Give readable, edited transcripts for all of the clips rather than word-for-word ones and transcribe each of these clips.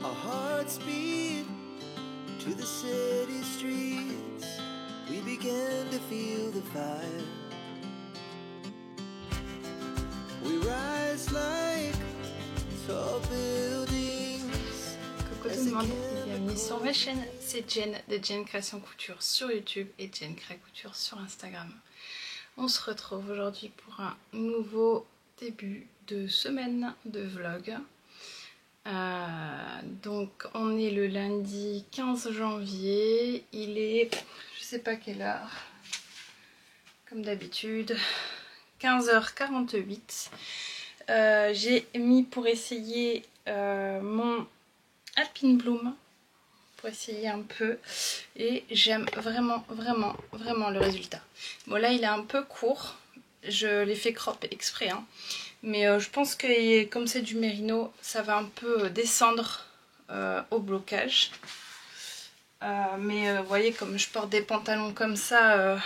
Our hearts beat to the city streets. We began to feel the fire. We rise like tall buildings. Coucou tout le monde, bienvenue sur ma chaîne, c'est Jen de Jen Création Couture sur YouTube et Jen Cré Couture sur Instagram. On se retrouve aujourd'hui pour un nouveau début de semaine de vlog. Donc on est le lundi 15 janvier, il est, je sais pas quelle heure, comme d'habitude, 15h48. J'ai mis pour essayer mon Alpine Bloom, pour essayer un peu, et j'aime vraiment le résultat. Bon là il est un peu court, je l'ai fait crop exprès hein. Mais je pense que comme c'est du mérino, ça va un peu descendre au blocage. Mais vous voyez, comme je porte des pantalons comme ça,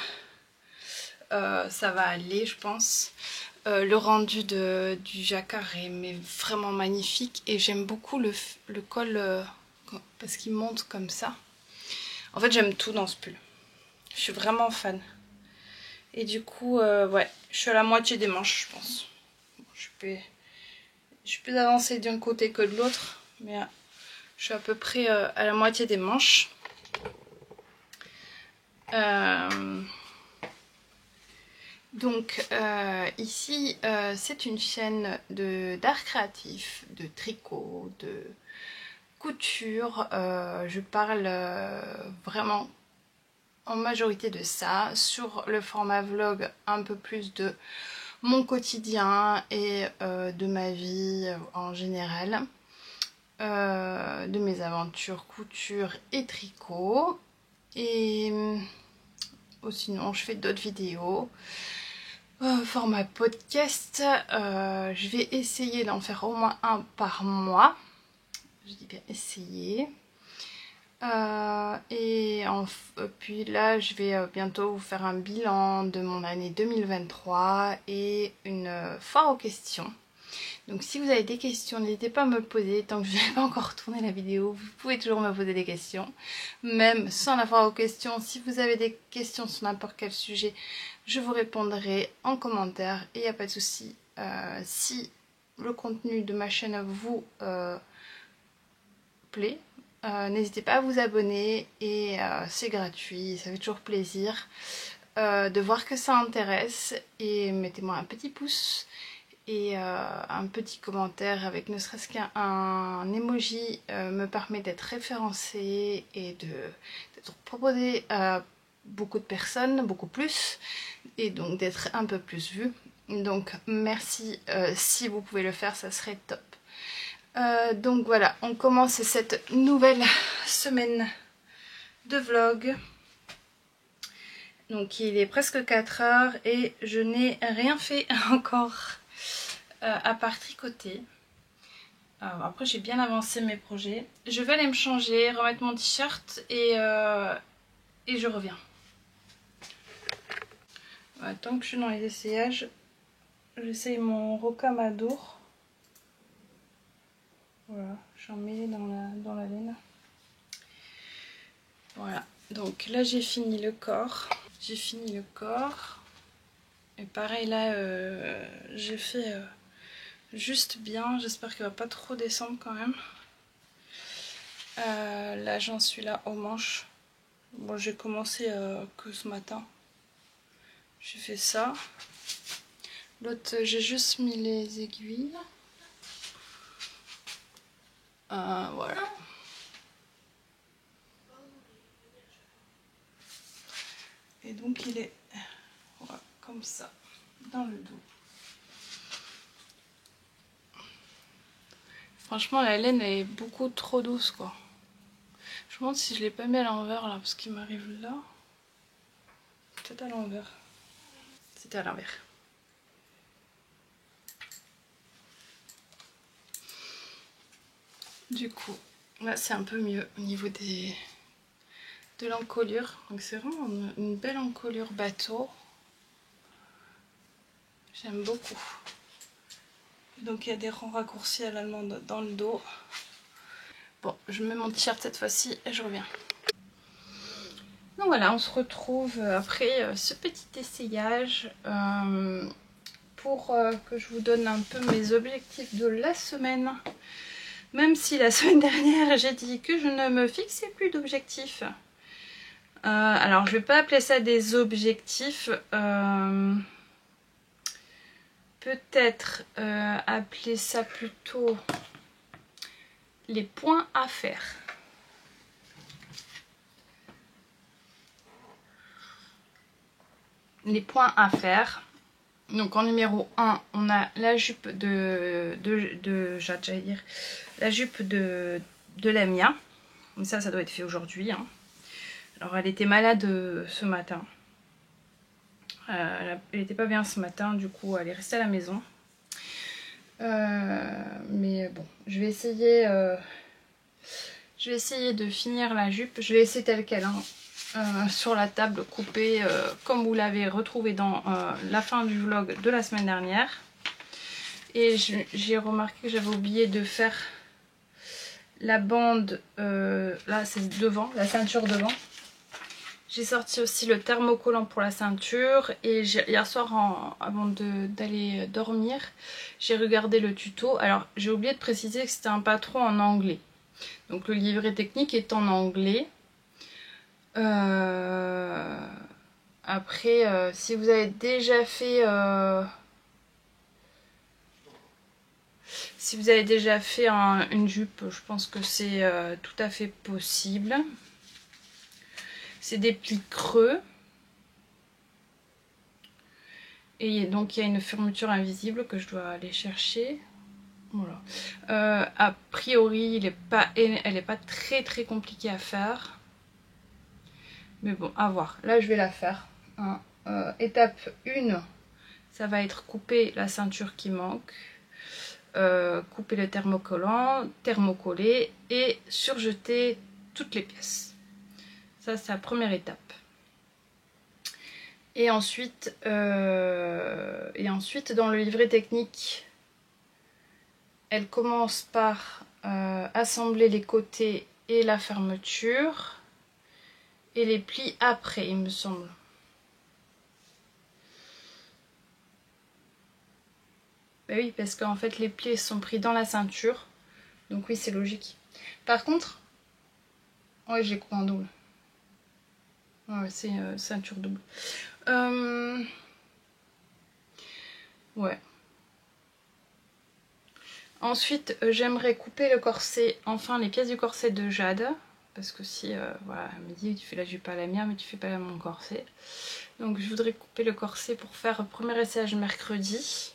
ça va aller je pense. Le rendu du jacquard est vraiment magnifique et j'aime beaucoup le col parce qu'il monte comme ça. En fait j'aime tout dans ce pull, je suis vraiment fan. Et du coup ouais, je suis à la moitié des manches je pense. Je suis plus avancée d'un côté que de l'autre, mais je suis à peu près à la moitié des manches. Donc ici c'est une chaîne d'art créatif, de tricot, de couture. Je parle vraiment en majorité de ça, sur le format vlog un peu plus de mon quotidien et de ma vie en général, de mes aventures couture et tricot, et sinon je fais d'autres vidéos, format podcast. Je vais essayer d'en faire au moins un par mois, je dis bien essayer. Puis là je vais bientôt vous faire un bilan de mon année 2023 et une foire aux questions. Donc si vous avez des questions, n'hésitez pas à me poser. Tant que je n'ai pas encore tourné la vidéo, vous pouvez toujours me poser des questions. Même sans la foire aux questions, si vous avez des questions sur n'importe quel sujet, je vous répondrai en commentaire et il n'y a pas de souci. Si le contenu de ma chaîne vous plaît, n'hésitez pas à vous abonner et c'est gratuit, ça fait toujours plaisir de voir que ça intéresse, et mettez-moi un petit pouce et un petit commentaire avec ne serait-ce qu'un emoji me permet d'être référencé et d'être proposé à beaucoup de personnes, beaucoup plus, et donc d'être un peu plus vu. Donc merci, si vous pouvez le faire, ça serait top. Donc voilà, on commence cette nouvelle semaine de vlog. Donc il est presque 4 h et je n'ai rien fait encore à part tricoter. Après j'ai bien avancé mes projets. Je vais aller me changer, remettre mon t-shirt et je reviens. Tant que je suis dans les essayages, j'essaye mon rocamadour. Voilà, j'en mets dans la laine. Voilà, donc là j'ai fini le corps. J'ai fini le corps. Et pareil là, j'ai fait juste bien. J'espère qu'il va pas trop descendre quand même. Là j'en suis là aux manches. Bon, j'ai commencé que ce matin. J'ai fait ça. L'autre, j'ai juste mis les aiguilles. Voilà. Et donc il est voilà, comme ça, dans le dos. Franchement la laine est beaucoup trop douce quoi. Je me demande si je l'ai pas mis à l'envers là, parce qu'il m'arrive là. Peut-être à l'envers. C'était à l'envers. Du coup, là c'est un peu mieux au niveau de l'encolure. Donc c'est vraiment une belle encolure bateau. J'aime beaucoup. Donc il y a des rangs raccourcis à l'allemande dans le dos. Bon, je mets mon t-shirt cette fois-ci et je reviens. Donc voilà, on se retrouve après ce petit essayage pour que je vous donne un peu mes objectifs de la semaine. Même si la semaine dernière j'ai dit que je ne me fixais plus d'objectifs. Alors je vais pas appeler ça des objectifs. Peut-être appeler ça plutôt les points à faire. Les points à faire. Donc en numéro 1, on a la jupe j'allais dire, la jupe de Lamia. Donc ça doit être fait aujourd'hui. Hein. Alors elle était malade ce matin. Elle était pas bien ce matin, du coup elle est restée à la maison. Mais bon, je vais essayer de finir la jupe. Je vais essayer telle qu'elle, hein, sur la table coupée, comme vous l'avez retrouvé dans la fin du vlog de la semaine dernière. Et j'ai remarqué que j'avais oublié de faire la bande, là c'est devant, la ceinture devant. J'ai sorti aussi le thermocollant pour la ceinture et hier soir avant d'aller dormir, j'ai regardé le tuto. Alors j'ai oublié de préciser que c'était un patron en anglais. Donc le livret technique est en anglais. Après, si vous avez déjà fait... si vous avez déjà fait une jupe, je pense que c'est tout à fait possible. C'est des plis creux. Et donc il y a une fermeture invisible que je dois aller chercher. Voilà. A priori, elle n'est pas très compliquée à faire. Mais bon, à voir. Là, je vais la faire. Hein. Étape 1, ça va être couper la ceinture qui manque. Couper le thermocollant, thermocoller et surjeter toutes les pièces. Ça, c'est la première étape. Et ensuite dans le livret technique, elle commence par assembler les côtés et la fermeture et les plis après, il me semble. Ben oui, parce qu'en fait les plis sont pris dans la ceinture, donc oui, c'est logique. Par contre, ouais, j'ai coupé en double. Ouais, c'est ceinture double. Ouais. Ensuite, j'aimerais couper le corset, enfin les pièces du corset de Jade. Parce que si, voilà, elle me dit tu fais la jupe à la mienne, mais tu fais pas mon corset. Donc je voudrais couper le corset pour faire un premier essayage mercredi.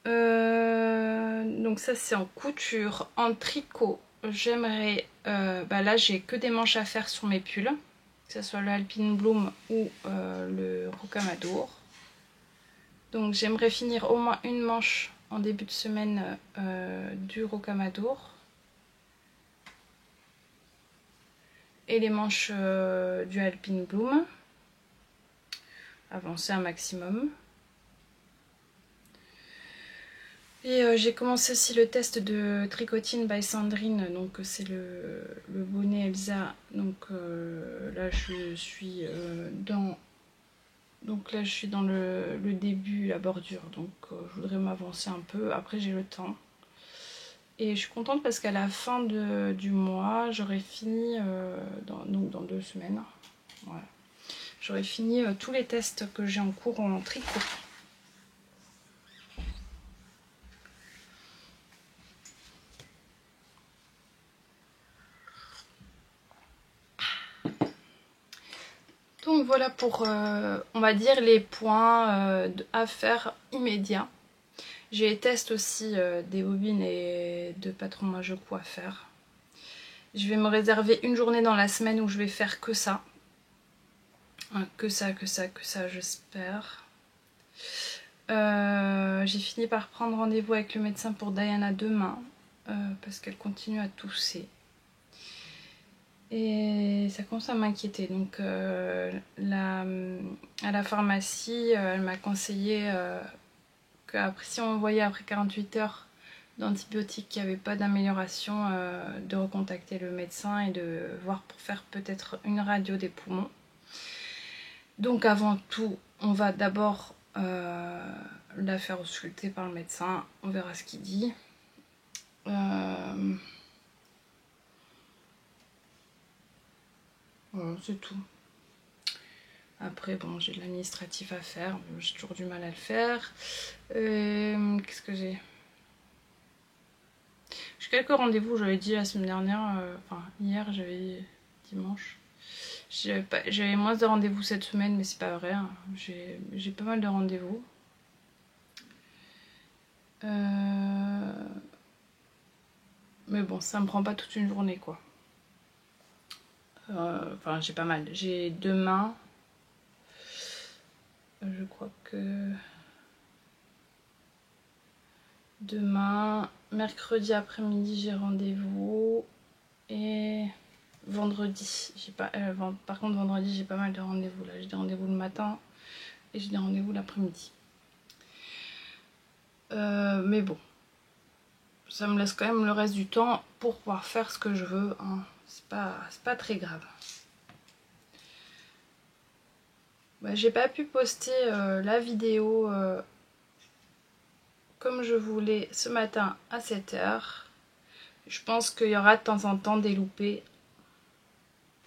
Donc ça c'est en couture. En tricot, j'aimerais, là j'ai que des manches à faire sur mes pulls. Que ce soit le Alpine Bloom ou le Rocamadour. Donc j'aimerais finir au moins une manche en début de semaine du Rocamadour. Et les manches du Alpine Bloom. Avancer un maximum. Et j'ai commencé aussi le test de Tricotine by Sandrine, donc c'est le bonnet Elsa. Donc là je suis dans le début, la bordure, donc je voudrais m'avancer un peu. Après j'ai le temps. Et je suis contente parce qu'à la fin du mois, j'aurai fini, dans 2 semaines, voilà. J'aurai fini tous les tests que j'ai en cours en tricot. Donc voilà pour, on va dire, les points à faire immédiats. J'ai les tests aussi des bobines et de patron Majocou à faire. Je vais me réserver une journée dans la semaine où je vais faire que ça. Que ça, j'espère. J'ai fini par prendre rendez-vous avec le médecin pour Diana demain. Parce qu'elle continue à tousser. Et ça commence à m'inquiéter. Donc à la pharmacie, elle m'a conseillé que si on me voyait après 48 heures, d'antibiotiques, qu'il n'y avait pas d'amélioration, de recontacter le médecin et de voir pour faire peut-être une radio des poumons. Donc avant tout, on va d'abord la faire ausculter par le médecin, on verra ce qu'il dit. Voilà, c'est tout. Après, bon, j'ai de l'administratif à faire, j'ai toujours du mal à le faire. Qu'est-ce que j'ai? J'ai quelques rendez-vous, j'avais dit la semaine dernière, enfin hier, j'avais dit dimanche. J'avais moins de rendez-vous cette semaine, mais c'est pas vrai, hein. J'ai pas mal de rendez-vous. Mais bon, ça me prend pas toute une journée, quoi. Enfin, j'ai pas mal. J'ai demain, je crois que... Demain, mercredi après-midi, j'ai rendez-vous. Et vendredi, j'ai pas... par contre, vendredi, j'ai pas mal de rendez-vous. Là, j'ai des rendez-vous le matin et j'ai des rendez-vous l'après-midi. Mais bon, ça me laisse quand même le reste du temps pour pouvoir faire ce que je veux, hein. C'est pas très grave. Bah, j'ai pas pu poster la vidéo comme je voulais ce matin à 7 h. Je pense qu'il y aura de temps en temps des loupés.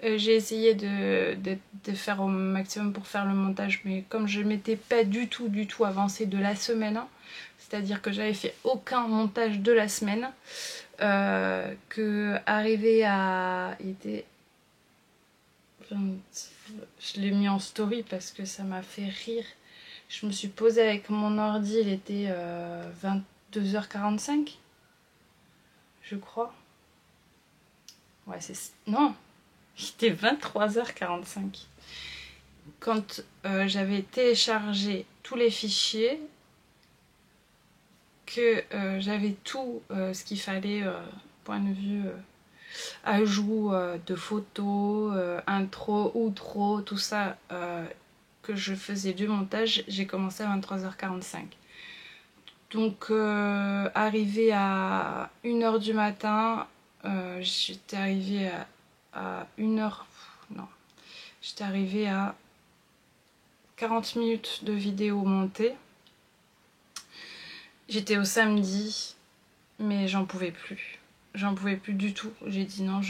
J'ai essayé de faire au maximum pour faire le montage, mais comme je m'étais pas du tout avancée de la semaine, c'est-à-dire que j'avais fait aucun montage de la semaine, que arrivé à... Il était... Je l'ai mis en story parce que ça m'a fait rire. Je me suis posée avec mon ordi, il était 22h45, je crois. Ouais, c'est... Non, il était 23h45. Quand j'avais téléchargé tous les fichiers, que j'avais tout ce qu'il fallait, point de vue ajout de photos, intro, outro, tout ça, que je faisais du montage, j'ai commencé à 23h45. Donc arrivé à 1h du matin, j'étais arrivée à 1h... Non, j'étais arrivée à 40 minutes de vidéo montée. J'étais au samedi, mais j'en pouvais plus. J'en pouvais plus du tout. J'ai dit non,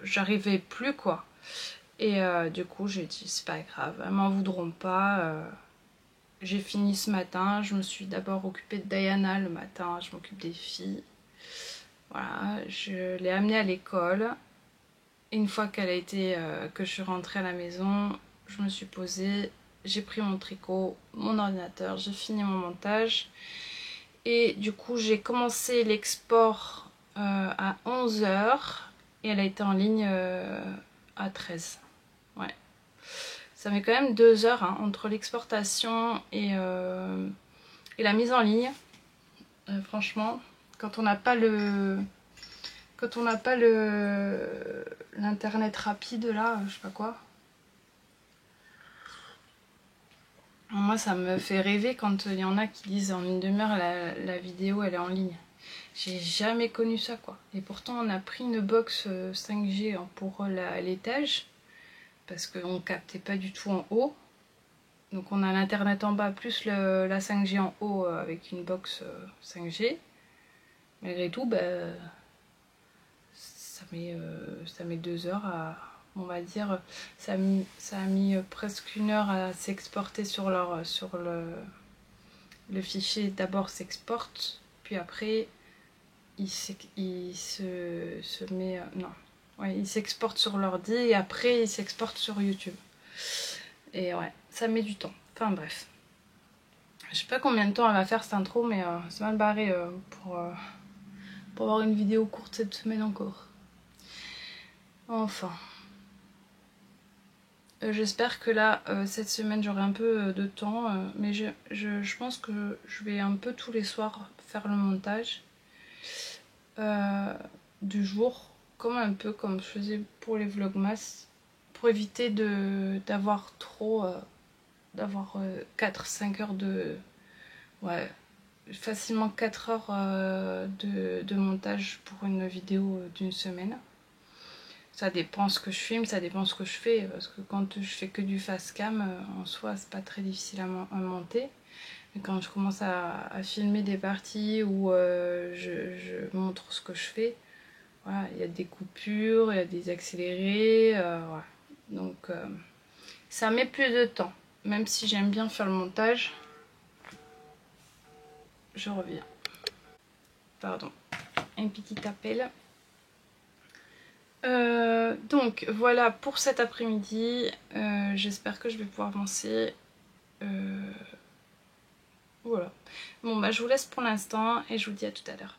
j'arrivais plus, quoi. Et du coup, j'ai dit c'est pas grave, elles m'en voudront pas. J'ai fini ce matin. Je me suis d'abord occupée de Diana le matin. Je m'occupe des filles. Voilà, je l'ai amenée à l'école. Une fois qu'elle a été, que je suis rentrée à la maison, je me suis posée. J'ai pris mon tricot, mon ordinateur, j'ai fini mon montage. Et du coup, j'ai commencé l'export à 11 h et elle a été en ligne à 13. Ouais. Ça met quand même 2 heures, hein, entre l'exportation et la mise en ligne. Franchement, quand on n'a pas l'internet rapide là, je sais pas quoi. Moi, ça me fait rêver quand il y en a qui disent en une demi-heure la vidéo elle est en ligne. J'ai jamais connu ça, quoi. Et pourtant, on a pris une box 5G pour l'étage parce qu'on captait pas du tout en haut. Donc, on a l'internet en bas plus la 5G en haut avec une box 5G. Malgré tout, bah, ça met 2 heures à... On va dire, ça a mis presque 1 heure à s'exporter sur le fichier. D'abord s'exporte, puis après il se met... non, ouais, il s'exporte sur l'ordi et après il s'exporte sur YouTube. Et ouais, ça met du temps. Enfin bref. Je sais pas combien de temps elle va faire cette intro, mais c'est mal barré pour avoir une vidéo courte cette semaine encore. Enfin... J'espère que là, cette semaine, j'aurai un peu de temps, mais je pense que je vais un peu tous les soirs faire le montage du jour, comme un peu comme je faisais pour les vlogmas, pour éviter d'avoir trop, d'avoir 4-5 heures de... Ouais, facilement 4 heures de montage pour une vidéo d'une semaine. Ça dépend ce que je filme, ça dépend ce que je fais, parce que quand je fais que du face cam, en soi c'est pas très difficile à monter. Mais quand je commence à filmer des parties où je montre ce que je fais, voilà, il y a des coupures, il y a des accélérés, voilà. Donc ça met plus de temps. Même si j'aime bien faire le montage, je reviens. Pardon, un petit appel. Donc voilà pour cet après-midi. J'espère que je vais pouvoir avancer. Voilà. Bon bah je vous laisse pour l'instant et je vous dis à tout à l'heure.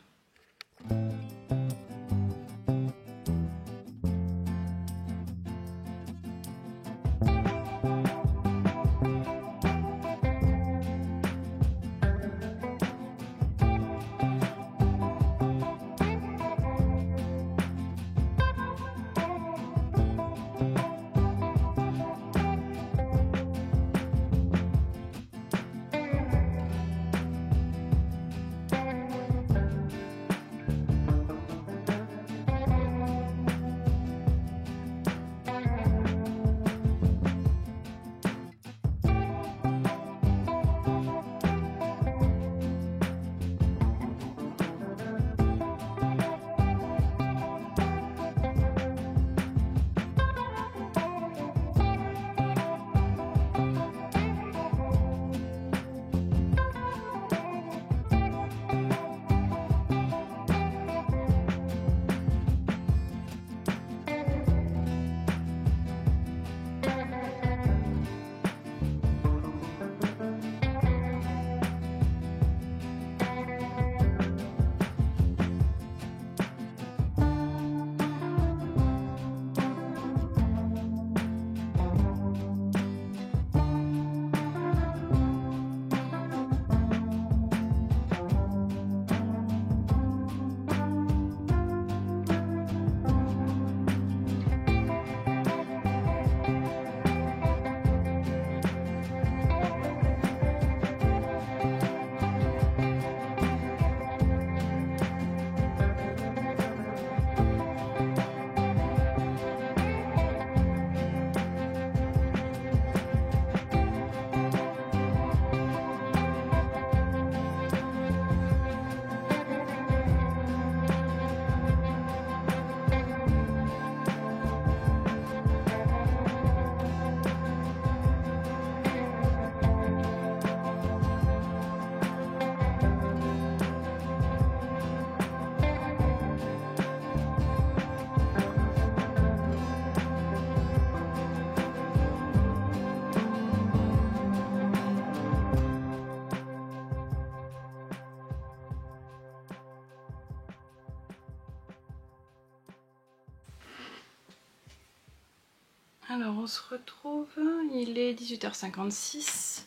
Alors on se retrouve, il est 18h56.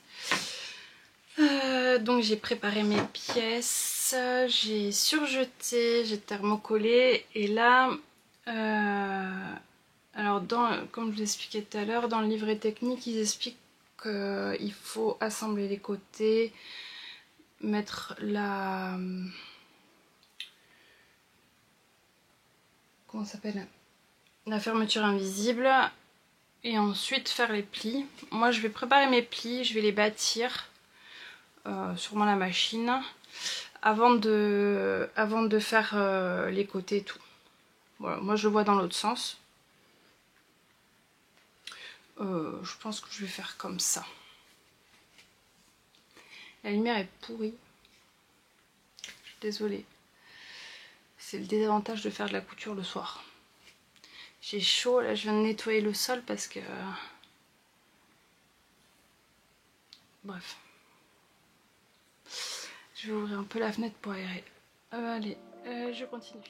Donc j'ai préparé mes pièces, j'ai surjeté, j'ai thermocollé et là, alors comme je vous l'expliquais tout à l'heure, dans le livret technique ils expliquent qu'il faut assembler les côtés, mettre la... comment ça s'appelle ? La fermeture invisible et ensuite faire les plis. Moi je vais préparer mes plis, je vais les bâtir sûrement la machine avant de faire les côtés et tout. Voilà, moi je le vois dans l'autre sens. Je pense que je vais faire comme ça. La lumière est pourrie. Je suis désolée. C'est le désavantage de faire de la couture le soir. J'ai chaud, là je viens de nettoyer le sol parce que... Bref. Je vais ouvrir un peu la fenêtre pour aérer. Allez, je continue.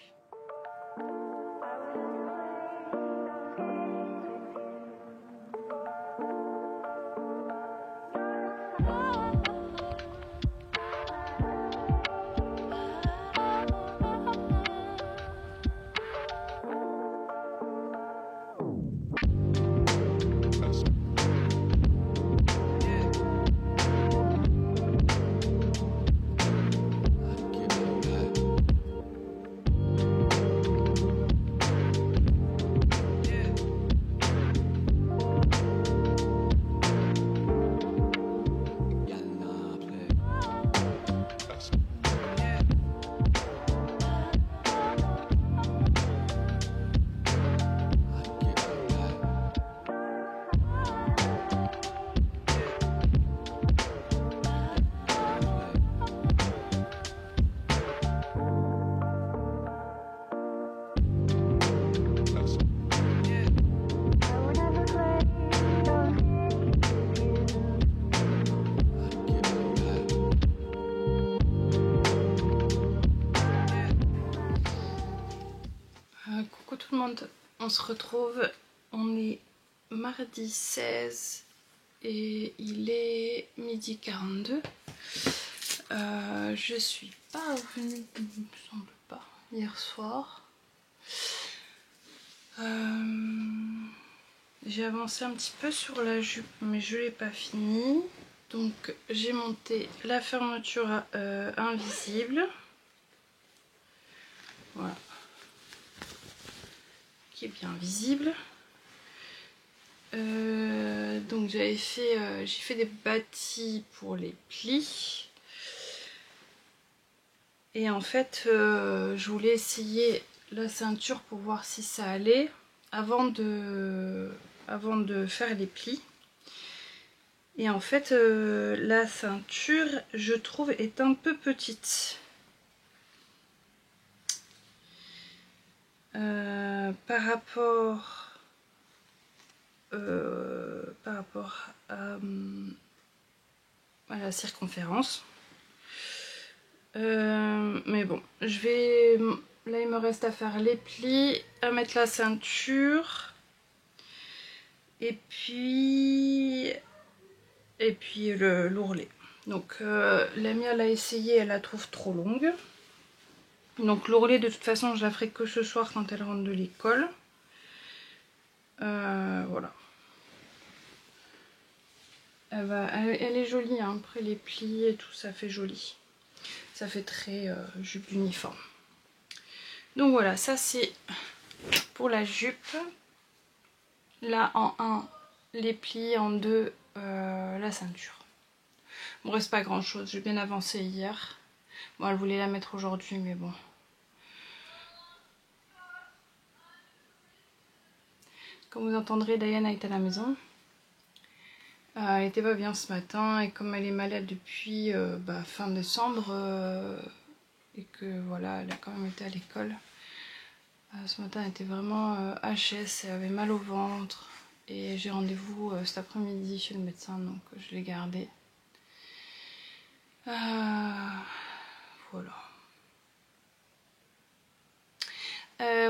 tout le monde, on se retrouve, on est mardi 16 et il est midi 42. Je suis pas revenue, il me semble pas, hier soir. J'ai avancé un petit peu sur la jupe mais je l'ai pas fini. Donc j'ai monté la fermeture invisible. Voilà. Qui est bien visible. Donc j'ai fait des bâtis pour les plis. Et en fait je voulais essayer la ceinture pour voir si ça allait avant de faire les plis. Et en fait la ceinture je trouve est un peu petite. Par rapport à la circonférence. Mais bon, je vais... Là, il me reste à faire les plis, à mettre la ceinture. Et puis l'ourlet. Donc, la mienne, elle a essayé, elle la trouve trop longue. Donc, l'ourlet, de toute façon, je la ferai que ce soir quand elle rentre de l'école. Voilà. Elle est jolie, hein. Après les plis et tout, ça fait joli. Ça fait très jupe d'uniforme. Donc voilà, ça c'est pour la jupe. Là en 1, les plis, en 2, la ceinture. Bon, reste pas grand chose, j'ai bien avancé hier. Bon, elle voulait la mettre aujourd'hui, mais bon. Comme vous entendrez, Diana est à la maison. Elle était pas bien ce matin et comme elle est malade depuis fin décembre et que voilà, elle a quand même été à l'école. Ce matin elle était vraiment HS, elle avait mal au ventre et j'ai rendez-vous cet après-midi chez le médecin donc je l'ai gardée. Voilà.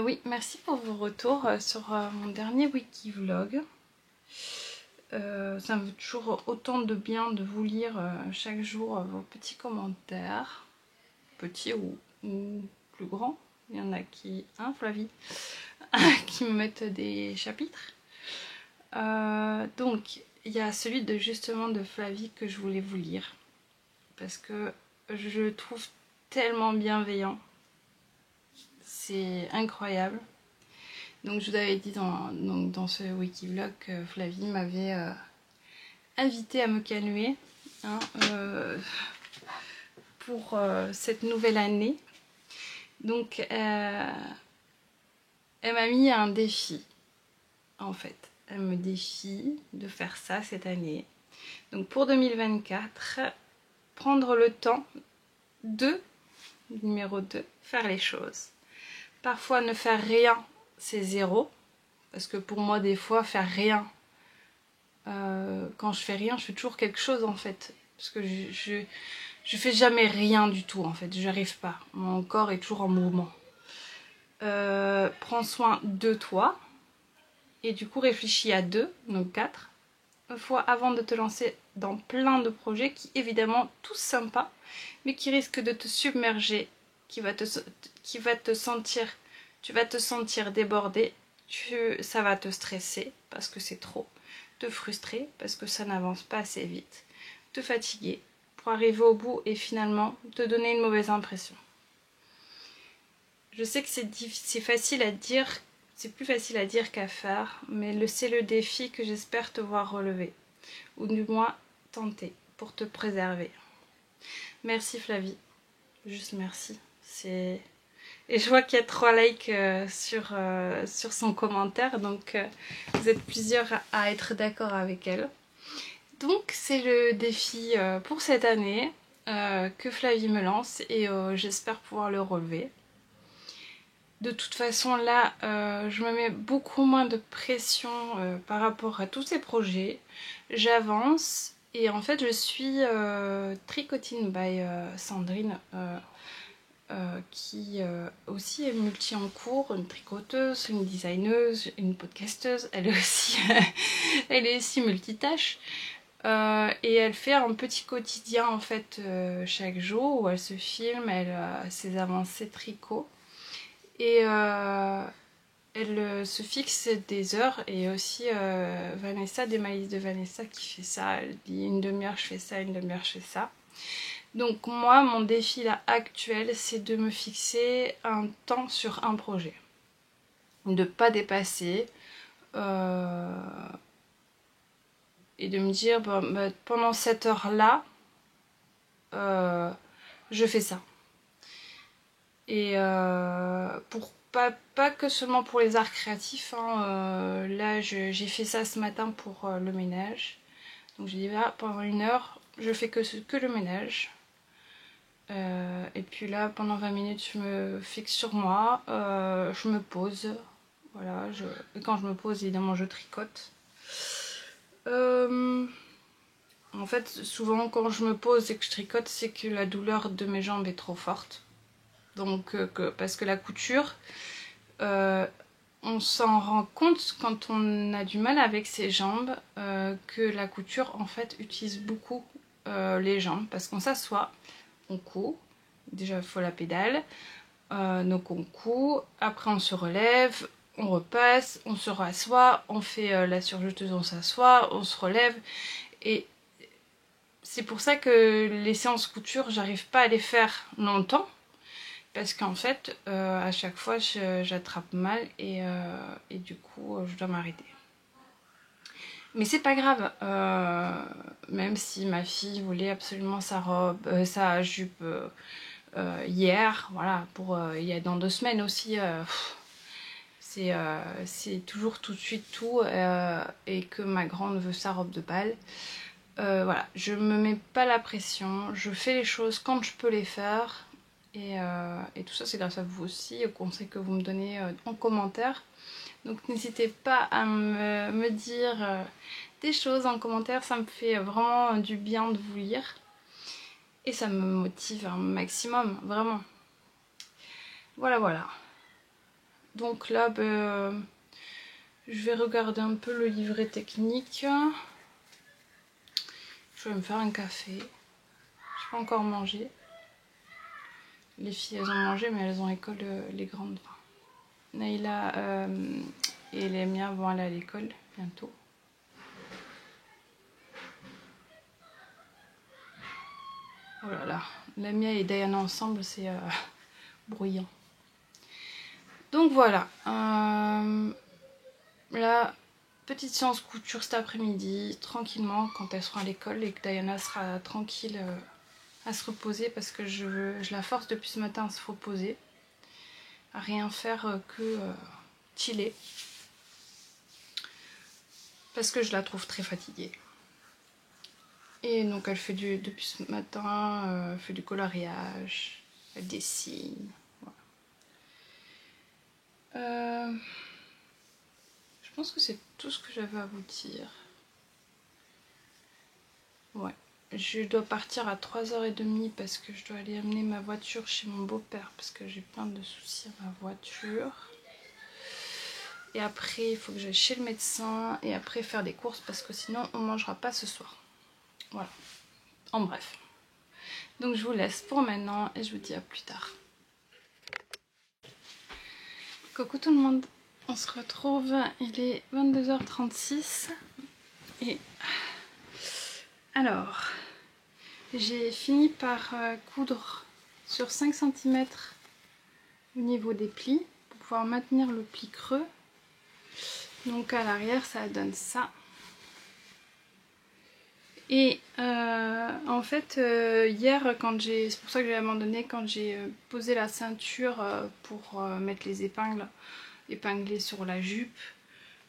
Oui, merci pour vos retours sur mon dernier Wikivlog. Ça me fait toujours autant de bien de vous lire chaque jour vos petits commentaires, petits ou plus grands. Il y en a qui, hein Flavie, qui me mettent des chapitres. Donc il y a celui de justement de Flavie que je voulais vous lire parce que je le trouve tellement bienveillant, c'est incroyable. Donc je vous avais dit dans ce Wikivlog que Flavie m'avait invité à me calmer hein, pour cette nouvelle année. Donc elle m'a mis un défi en fait. Elle me défie de faire ça cette année. Donc pour 2024, prendre le temps de, numéro 2, faire les choses. Parfois ne faire rien c'est 0, parce que pour moi des fois faire rien, quand je fais rien je fais toujours quelque chose en fait, parce que je fais jamais rien du tout en fait, j'arrive pas, mon corps est toujours en mouvement. Prends soin de toi et du coup réfléchis à 2, donc 4 fois avant de te lancer dans plein de projets qui évidemment tous sympas mais qui risquent de te submerger, tu vas te sentir débordé, ça va te stresser parce que c'est trop, te frustrer parce que ça n'avance pas assez vite, te fatiguer pour arriver au bout et finalement te donner une mauvaise impression. Je sais que c'est facile à dire, c'est plus facile à dire qu'à faire, mais c'est le défi que j'espère te voir relever, ou du moins tenter pour te préserver. Merci Flavie, juste merci. Et je vois qu'il y a 3 likes sur son commentaire, donc vous êtes plusieurs à être d'accord avec elle. Donc c'est le défi pour cette année que Flavie me lance et j'espère pouvoir le relever. De toute façon là, je me mets beaucoup moins de pression par rapport à tous ces projets. J'avance et en fait je suis Tricotine by Sandrine. qui aussi est multi en cours, une tricoteuse, une designeuse, une podcasteuse, elle est aussi multitâche. Et elle fait un petit quotidien en fait chaque jour où elle se filme, elle a ses avancées tricot et elle se fixe des heures et aussi Vanessa, des malices de Vanessa qui fait ça, elle dit une demi-heure je fais ça, une demi-heure je fais ça. Donc moi mon défi là actuel c'est de me fixer un temps sur un projet, de pas dépasser et de me dire bah, pendant cette heure là je fais ça. Et pour pas que seulement pour les arts créatifs, hein, là j'ai fait ça ce matin pour le ménage. Donc j'ai dit là pendant une heure je fais que le ménage. Et puis là pendant 20 minutes je me fixe sur moi, je me pose. Voilà, et quand je me pose évidemment je tricote. En fait souvent quand je me pose et que je tricote c'est que la douleur de mes jambes est trop forte. Donc, parce que la couture, on s'en rend compte quand on a du mal avec ses jambes, que la couture en fait utilise beaucoup les jambes parce qu'on s'assoit, on coud, déjà il faut la pédale, donc on coud, après on se relève, on repasse, on se rassoit, on fait la surjeteuse, on s'assoit, on se relève et c'est pour ça que les séances couture j'arrive pas à les faire longtemps. Parce qu'en fait, à chaque fois, j'attrape mal et du coup, je dois m'arrêter. Mais c'est pas grave, même si ma fille voulait absolument sa robe, sa jupe hier, voilà, pour dans 2 semaines aussi, c'est toujours tout de suite tout, et que ma grande veut sa robe de bal. Voilà, je me mets pas la pression, je fais les choses quand je peux les faire. Et tout ça c'est grâce à vous aussi, aux conseils que vous me donnez en commentaire. Donc n'hésitez pas à me dire des choses en commentaire, ça me fait vraiment du bien de vous lire. Et ça me motive un maximum, vraiment. Voilà, voilà. Donc là, je vais regarder un peu le livret technique. Je vais me faire un café. Je n'ai pas encore mangé. Les filles, elles ont mangé, mais elles ont école, les grandes. Naïla et les miens vont aller à l'école bientôt. Oh là là, la mienne et Diana ensemble, c'est bruyant. Donc voilà, la petite séance couture cet après-midi, tranquillement, quand elles seront à l'école et que Diana sera tranquille à se reposer parce que je la force depuis ce matin à se reposer, à rien faire que chiller. Parce que je la trouve très fatiguée. Et donc elle fait depuis ce matin, elle fait du coloriage, elle dessine. Voilà. Je pense que c'est tout ce que j'avais à vous dire. Ouais. Je dois partir à 3h30 parce que je dois aller amener ma voiture chez mon beau-père parce que j'ai plein de soucis à ma voiture. Et après, il faut que j'aille chez le médecin et après faire des courses parce que sinon on ne mangera pas ce soir. Voilà. En bref. Donc je vous laisse pour maintenant et je vous dis à plus tard. Coucou tout le monde. On se retrouve, il est 22h36 et alors j'ai fini par coudre sur 5 cm au niveau des plis pour pouvoir maintenir le pli creux. Donc à l'arrière ça donne ça. Et en fait hier c'est pour ça que j'ai abandonné quand j'ai posé la ceinture pour mettre les épinglées sur la jupe,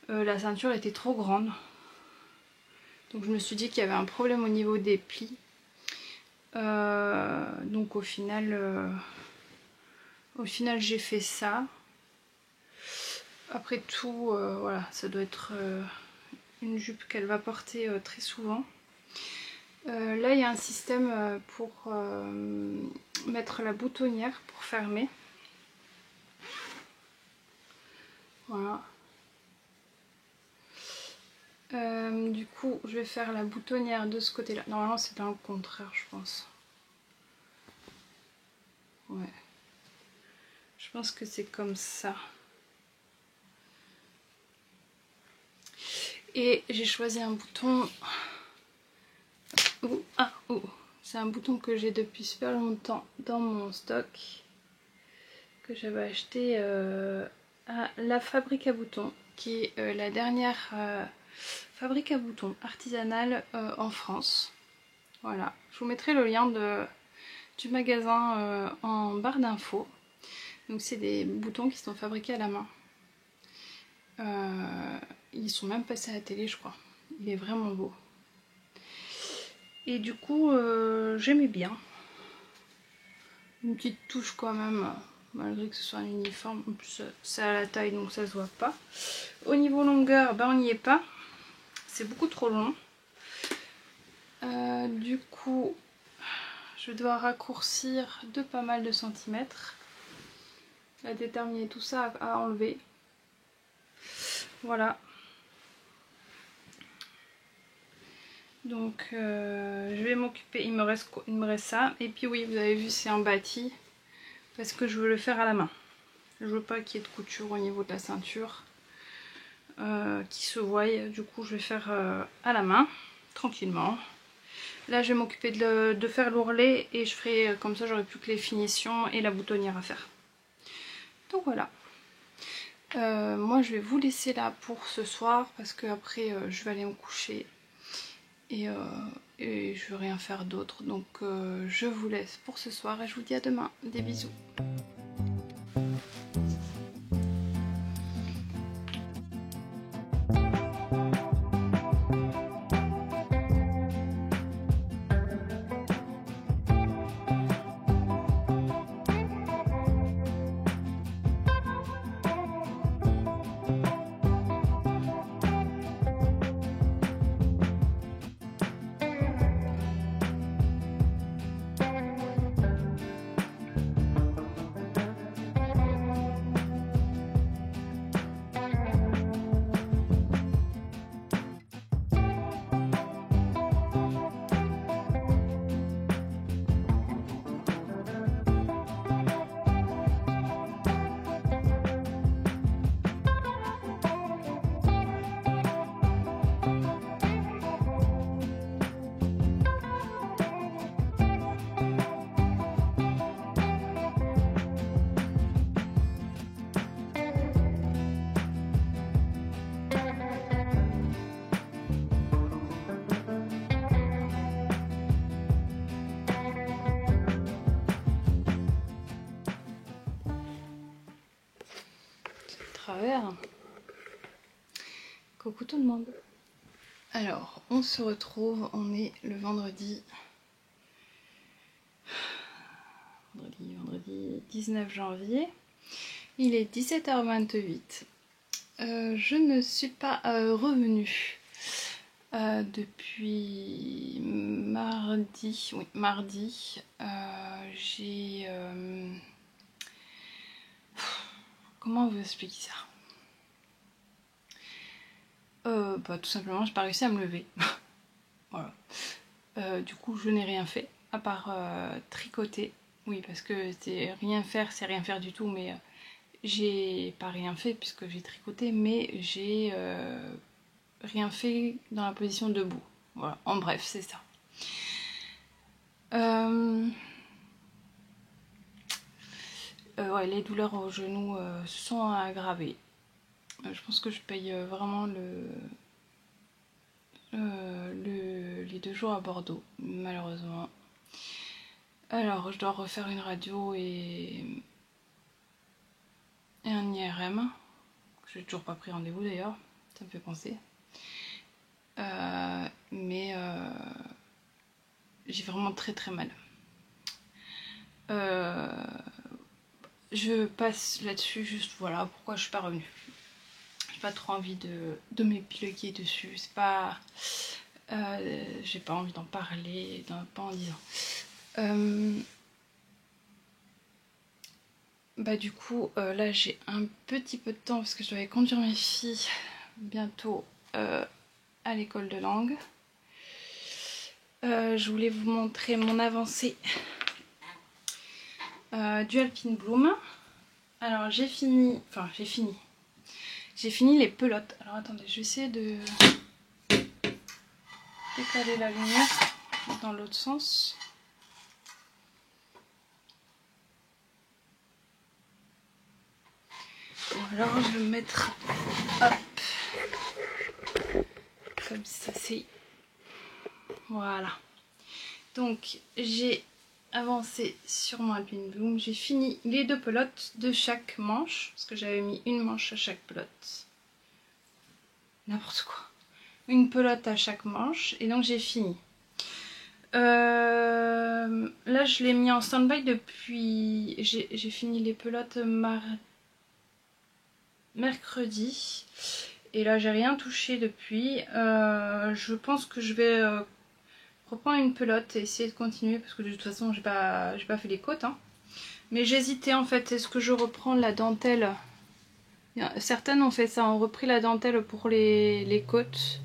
la ceinture était trop grande. Donc je me suis dit qu'il y avait un problème au niveau des plis. Donc au final j'ai fait ça. Après tout, voilà, ça doit être une jupe qu'elle va porter très souvent. Là il y a un système pour mettre la boutonnière pour fermer. Voilà. Du coup je vais faire la boutonnière de ce côté là. Normalement c'est dans le contraire je pense. Ouais. Je pense que c'est comme ça. Et j'ai choisi un bouton. C'est un bouton que j'ai depuis super longtemps dans mon stock. Que j'avais acheté à la Fabrique à boutons. Qui est la dernière fabrique à boutons artisanale en France. Voilà. Je vous mettrai le lien du magasin en barre d'infos. Donc c'est des boutons qui sont fabriqués à la main. Ils sont même passés à la télé je crois. Il est vraiment beau. Et du coup j'aimais bien. Une petite touche quand même, malgré que ce soit un uniforme. En plus c'est à la taille donc ça se voit pas. Au niveau longueur, ben on n'y est pas. C'est beaucoup trop long. Du coup je dois raccourcir de pas mal de centimètres. À déterminer tout ça à enlever. Voilà. Donc je vais m'occuper, il me reste ça. Et puis oui, vous avez vu c'est en bâti. Parce que je veux le faire à la main. Je veux pas qu'il y ait de couture au niveau de la ceinture. Qui se voie. Du coup je vais faire à la main. Tranquillement. Là je vais m'occuper de faire l'ourlet. Et je ferai comme ça j'aurai plus que les finitions et la boutonnière à faire. Donc voilà. Moi je vais vous laisser là pour ce soir. Parce que après je vais aller me coucher. Et je veux rien faire d'autre. Donc je vous laisse pour ce soir et je vous dis à demain. Des bisous. Travers. Coucou tout le monde. Alors, on se retrouve, on est le vendredi 19 janvier. Il est 17h28. Je ne suis pas revenue depuis mardi. Oui, mardi. J'ai... comment vous expliquer ça? Tout simplement, j'ai pas réussi à me lever. Voilà. Du coup, je n'ai rien fait, à part tricoter. Oui, parce que c'est rien faire du tout, mais j'ai pas rien fait puisque j'ai tricoté, mais j'ai rien fait dans la position debout. Voilà, en bref, c'est ça. Ouais, les douleurs au genou se sont aggravées. Je pense que je paye vraiment les 2 jours à Bordeaux, malheureusement. Alors, je dois refaire une radio et un IRM. J'ai toujours pas pris rendez-vous d'ailleurs, ça me fait penser. Mais j'ai vraiment très très mal. Je passe là-dessus, juste voilà pourquoi je suis pas revenue. J'ai pas trop envie de m'épiloguer dessus. C'est pas. J'ai pas envie d'en parler, pas en disant. Bah du coup, là j'ai un petit peu de temps parce que je dois aller conduire mes filles bientôt à l'école de langue. Je voulais vous montrer mon avancée du Alpine Bloom. Alors j'ai fini les pelotes. Alors attendez, je vais essayer de décaler la lumière dans l'autre sens. Alors je vais me mettre hop comme ça, c'est voilà. Donc j'ai avancé sur mon Alpine Bloom, j'ai fini les 2 pelotes de chaque manche parce que j'avais mis une manche à chaque pelote, n'importe quoi, une pelote à chaque manche, et donc j'ai fini. Là je l'ai mis en stand-by depuis, j'ai fini les pelotes mercredi, et là j'ai rien touché depuis. Je pense que je vais reprendre une pelote et essayer de continuer parce que de toute façon j'ai pas fait les côtes, hein. Mais j'hésitais en fait, est-ce que je reprends la dentelle? Certaines ont fait ça, ont repris la dentelle pour les côtes.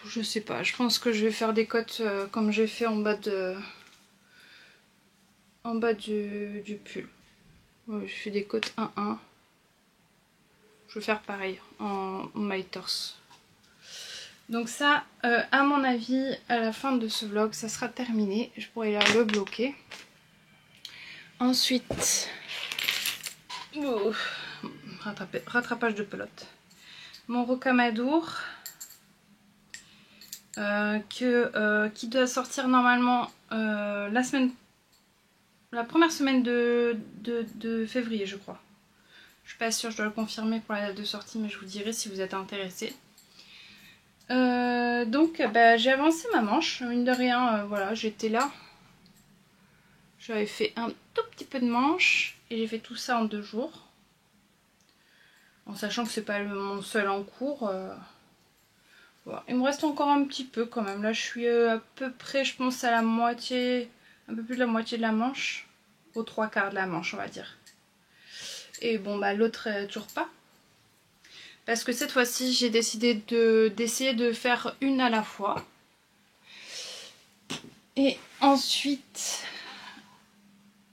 Je sais pas, je pense que je vais faire des côtes comme j'ai fait en bas du pull. Ouais, je fais des côtes 1-1. Je vais faire pareil en maille torse. Donc ça, à mon avis, à la fin de ce vlog, ça sera terminé. Je pourrai là le bloquer. Ensuite, rattrapage de pelote. Mon rocamadour, qui doit sortir normalement la première semaine de février, je crois. Je suis pas sûre, je dois le confirmer pour la date de sortie, mais je vous dirai si vous êtes intéressés. Donc bah, j'ai avancé ma manche, mine de rien, voilà, j'étais là. J'avais fait un tout petit peu de manche et j'ai fait tout ça en 2 jours. En sachant que c'est pas mon seul en cours. Voilà. Il me reste encore un petit peu quand même. Là je suis à peu près, je pense, à la moitié, un peu plus de la moitié de la manche. Aux 3/4 de la manche, on va dire. Et bon bah l'autre toujours pas. Parce que cette fois-ci j'ai décidé d'essayer de faire une à la fois. Et ensuite,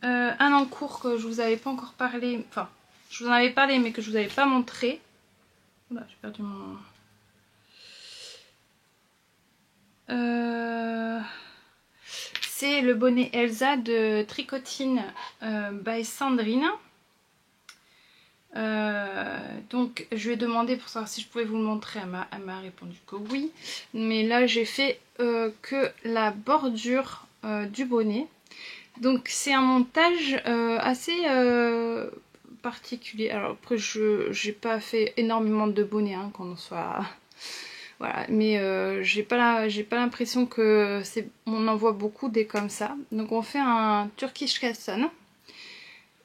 un en cours que je vous avais pas encore parlé, enfin je vous en avais parlé mais que je vous avais pas montré. Oula, j'ai perdu mon... c'est le bonnet Elsa de Tricotine by Sandrine. Donc je lui ai demandé pour savoir si je pouvais vous le montrer, elle m'a répondu que oui. Mais là j'ai fait que la bordure du bonnet. Donc c'est un montage assez particulier. Alors après j'ai pas fait énormément de bonnets, hein, qu'on en soit... Voilà, mais j'ai pas l'impression que on en voit beaucoup des comme ça. Donc on fait un Turkish Casson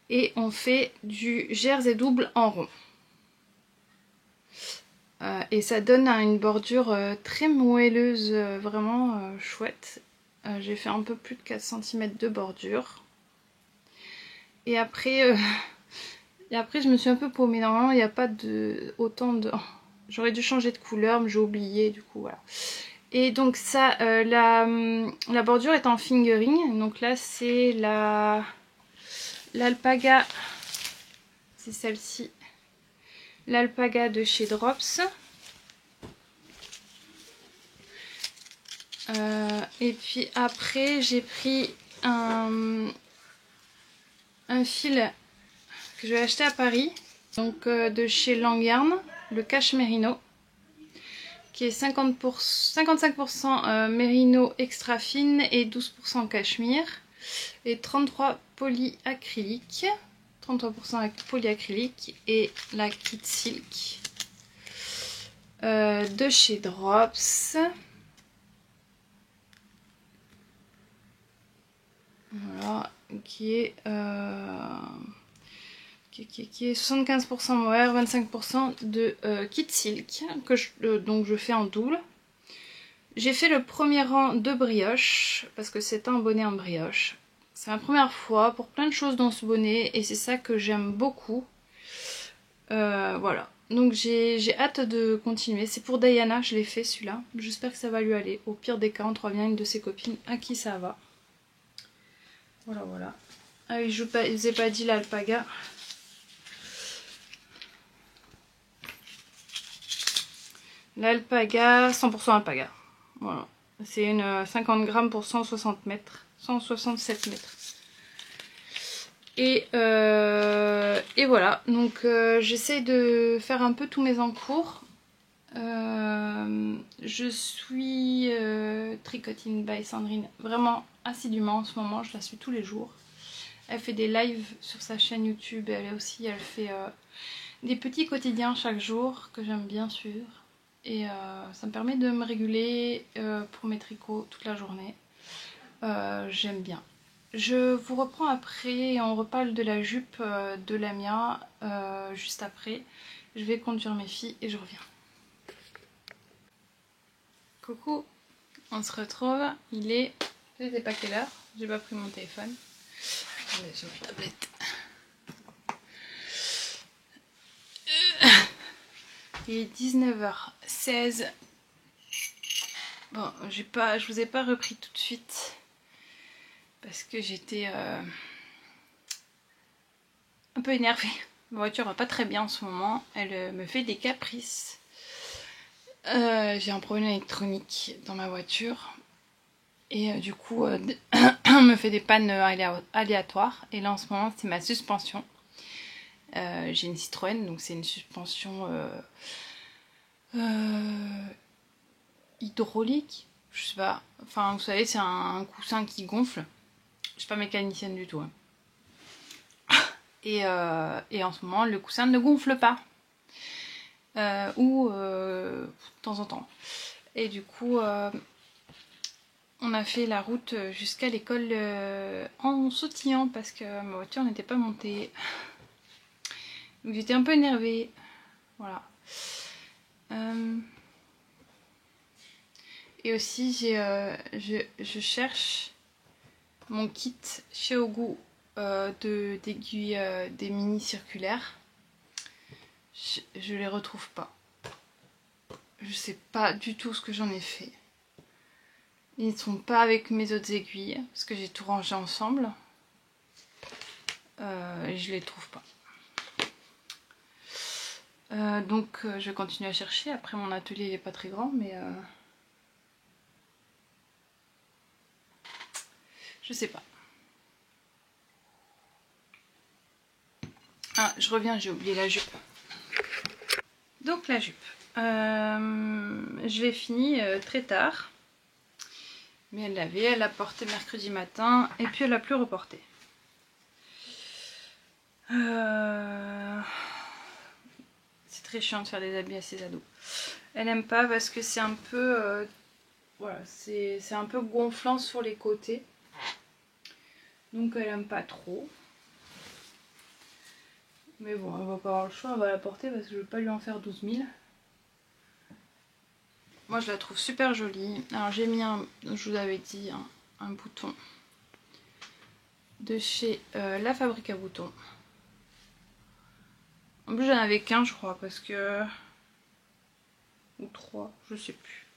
et on fait du jersey double en rond. Et ça donne une bordure très moelleuse, vraiment chouette. J'ai fait un peu plus de 4 cm de bordure. Et après, je me suis un peu paumée. Normalement, il n'y a pas autant de... J'aurais dû changer de couleur, mais j'ai oublié, du coup, voilà. Et donc ça, la bordure est en fingering. Donc là, c'est l'alpaga. C'est celle-ci. L'alpaga de chez Drops. Et puis après, j'ai pris un fil que je vais acheter à Paris. Donc de chez Langyarn, le Cache Merino, qui est 55% mérino extra fine et 12% cachemire, et 33 polyacrylique, 33% polyacrylique, et la Kit Silk de chez Drops. Voilà, qui est 75% mohair, 25% de Kit Silk, que donc je fais en double. J'ai fait le premier rang de brioche parce que c'est un bonnet en brioche. C'est ma première fois pour plein de choses dans ce bonnet et c'est ça que j'aime beaucoup. Voilà, donc j'ai hâte de continuer. C'est pour Diana, je l'ai fait celui-là. J'espère que ça va lui aller. Au pire des cas, on trouvera bien une de ses copines à qui ça va. Voilà, voilà. Ah oui, je vous ai pas dit l'alpaga. L'alpaga, 100% alpaga. Voilà. C'est une 50 grammes pour 160 mètres. 167 mètres. Et voilà, donc j'essaie de faire un peu tous mes encours. Je suis Tricotine by Sandrine vraiment assidûment en ce moment, je la suis tous les jours. Elle fait des lives sur sa chaîne YouTube, elle fait des petits quotidiens chaque jour que j'aime bien suivre. Et ça me permet de me réguler pour mes tricots toute la journée. J'aime bien. Je vous reprends après et on reparle de la jupe de Lamia juste après. Je vais conduire mes filles et je reviens. Coucou, on se retrouve. Il est... Je sais pas quelle heure, j'ai pas pris mon téléphone. Attendez, j'ai ma tablette. Il est 19h16. Bon, je vous ai pas repris tout de suite parce que j'étais un peu énervée. Ma voiture va pas très bien en ce moment, elle me fait des caprices. J'ai un problème électronique dans ma voiture et du coup me fait des pannes aléatoires. Et là en ce moment c'est ma suspension. J'ai une Citroën, donc c'est une suspension hydraulique, je sais pas, enfin vous savez c'est un coussin qui gonfle. Je suis pas mécanicienne du tout hein. Et en ce moment le coussin ne gonfle pas ou de temps en temps. Et du coup on a fait la route jusqu'à l'école en sautillant parce que ma voiture n'était pas montée. Donc j'étais un peu énervée. Voilà. Et aussi je cherche mon kit chez Ogu d'aiguilles des mini circulaires. Je les retrouve pas. Je sais pas du tout ce que j'en ai fait. Ils ne sont pas avec mes autres aiguilles parce que j'ai tout rangé ensemble. Et je les trouve pas. Donc je continue à chercher. Après mon atelier n'est pas très grand mais je sais pas. Ah, je reviens, j'ai oublié la jupe. Donc la jupe. Je l'ai finie très tard. Mais elle l'a porté mercredi matin et puis elle a plus reporté. C'est très chiant de faire des habits à ses ados. Elle aime pas parce que c'est un peu voilà, c'est un peu gonflant sur les côtés. Donc elle aime pas trop. Mais bon, elle va pas avoir le choix, elle va la porter parce que je veux pas lui en faire 12 000. Moi je la trouve super jolie. Alors j'ai mis je vous avais dit, un bouton de chez La Fabrique à Boutons. En plus j'en avais qu'un je crois parce que... ou 3, je sais plus.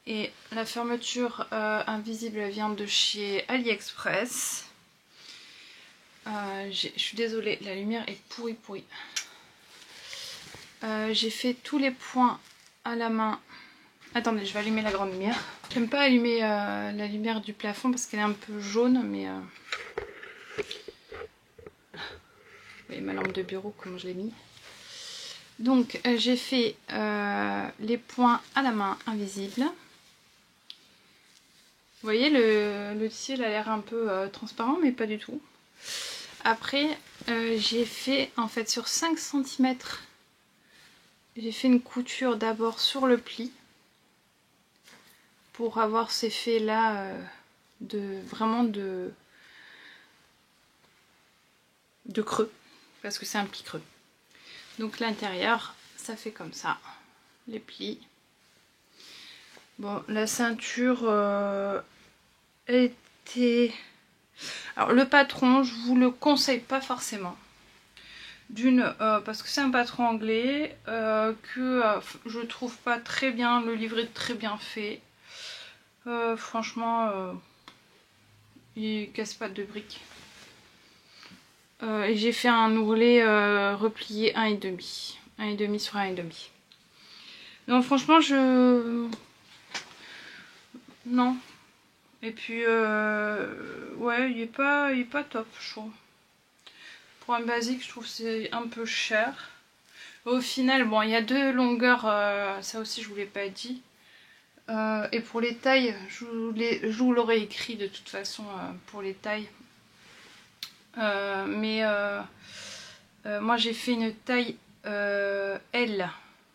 Et la fermeture invisible vient de chez AliExpress. Je suis désolée, la lumière est pourrie. J'ai fait tous les points à la main. Attendez, je vais allumer la grande lumière. J'aime pas allumer la lumière du plafond parce qu'elle est un peu jaune, mais... Vous voyez ma lampe de bureau, comment je l'ai mis. Donc, j'ai fait les points à la main invisibles. Vous voyez, le tissu il a l'air un peu transparent, mais pas du tout. Après, j'ai fait, en fait, sur 5 cm, j'ai fait une couture d'abord sur le pli. Pour avoir cet effet là vraiment de creux, parce que c'est un pli creux. Donc l'intérieur ça fait comme ça, les plis. Bon, la ceinture était... Alors le patron, je vous le conseille pas forcément. D'une, parce que c'est un patron anglais, que je trouve pas très bien, le livret est très bien fait. Franchement, il casse pas de briques. Et j'ai fait un ourlet replié 1,5. 1,5 sur 1,5. Non, franchement, non. Et puis, ouais, il est pas top, je trouve. Pour un basique, je trouve que c'est un peu cher. Au final, bon, il y a 2 longueurs, ça aussi je vous l'ai pas dit. Et pour les tailles, je vous l'aurais écrit de toute façon pour les tailles. Moi j'ai fait une taille L.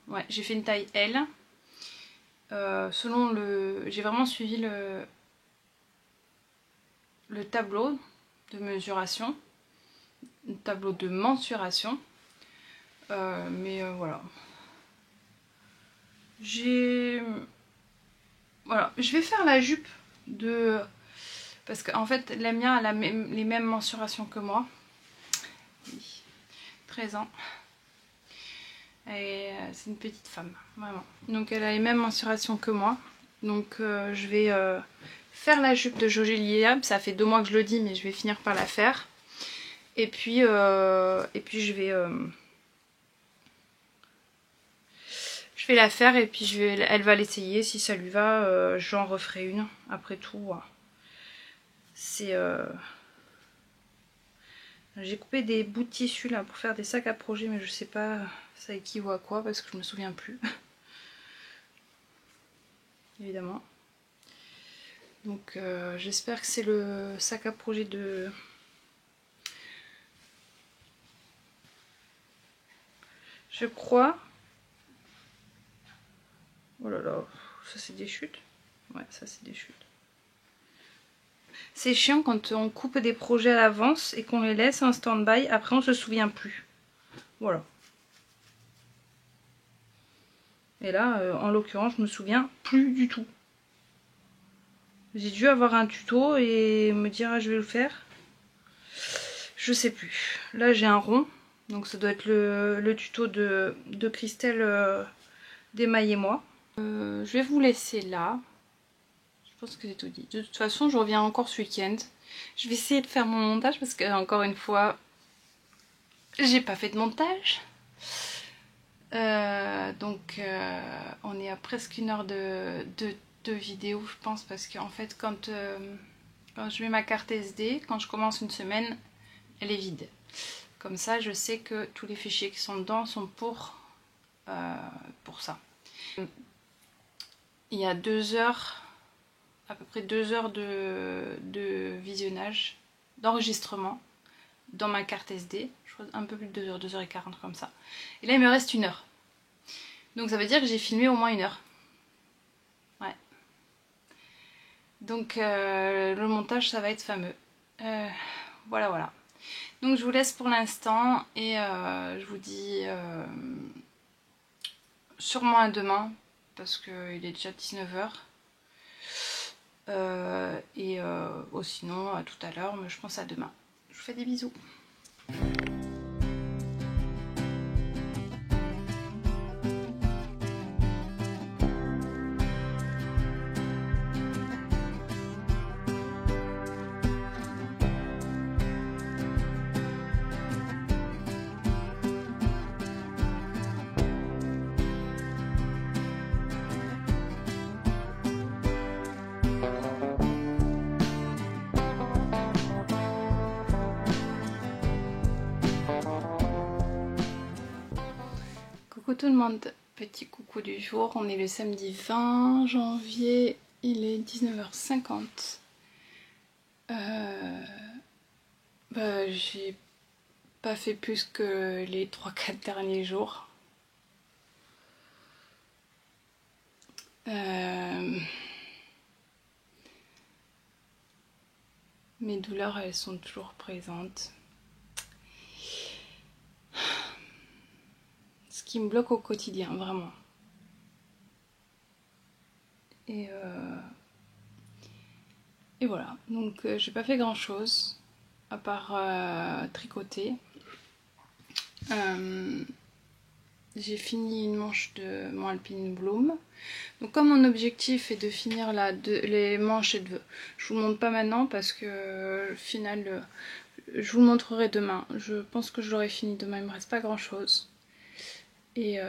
Ouais, j'ai fait une taille L. Selon j'ai vraiment suivi le tableau de mesuration, le tableau de mensuration. Voilà. Voilà, je vais faire la jupe de... Parce qu'en fait, la mienne elle a les mêmes mensurations que moi. 13 ans. Et c'est une petite femme, vraiment. Donc elle a les mêmes mensurations que moi. Donc je vais faire la jupe de Jojo Liab. Ça fait 2 mois que je le dis, mais je vais finir par la faire. Et puis je vais la faire et puis elle va l'essayer. Si ça lui va, j'en referai une. Après tout, c'est... J'ai coupé des bouts de tissu là pour faire des sacs à projet, mais je sais pas ça équivaut à quoi parce que je me souviens plus. Évidemment. Donc j'espère que c'est le sac à projet de... Je crois... Oh là là, ça c'est des chutes. Ouais, ça c'est des chutes. C'est chiant quand on coupe des projets à l'avance et qu'on les laisse en stand-by, après on se souvient plus. Voilà. Et là, en l'occurrence, je me souviens plus du tout. J'ai dû avoir un tuto et me dire ah, je vais le faire. Je sais plus. Là j'ai un rond, donc ça doit être le tuto de Christelle d'Émaillez-moi. Je vais vous laisser là. Je pense que j'ai tout dit. De toute façon, je reviens encore ce week-end. Je vais essayer de faire mon montage parce que, encore une fois, j'ai pas fait de montage. On est à presque 1 heure de vidéo, je pense, parce qu'en fait, quand je mets ma carte SD, quand je commence une semaine, elle est vide. Comme ça, je sais que tous les fichiers qui sont dedans sont pour ça. Il y a 2 heures, à peu près 2 heures de visionnage, d'enregistrement dans ma carte SD. Je crois un peu plus de 2 heures, 2h40 comme ça. Et là, il me reste 1 heure. Donc ça veut dire que j'ai filmé au moins 1 heure. Ouais. Donc le montage, ça va être fameux. Voilà, voilà. Donc je vous laisse pour l'instant et je vous dis sûrement à demain parce qu'il est déjà 19h. Sinon à tout à l'heure, mais je pense à demain. Je vous fais des bisous. Coucou tout le monde, petit coucou du jour, on est le samedi 20 janvier, il est 19h50. J'ai pas fait plus que les 3-4 derniers jours. Mes douleurs, elles sont toujours présentes. Ce qui me bloque au quotidien, vraiment. Et voilà, donc j'ai pas fait grand chose à part tricoter. J'ai fini une manche de mon Alpine Bloom. Donc comme mon objectif est de finir les manches, je vous le montre pas maintenant parce que au final je vous le montrerai demain. Je pense que je l'aurai fini demain, il me reste pas grand chose. Et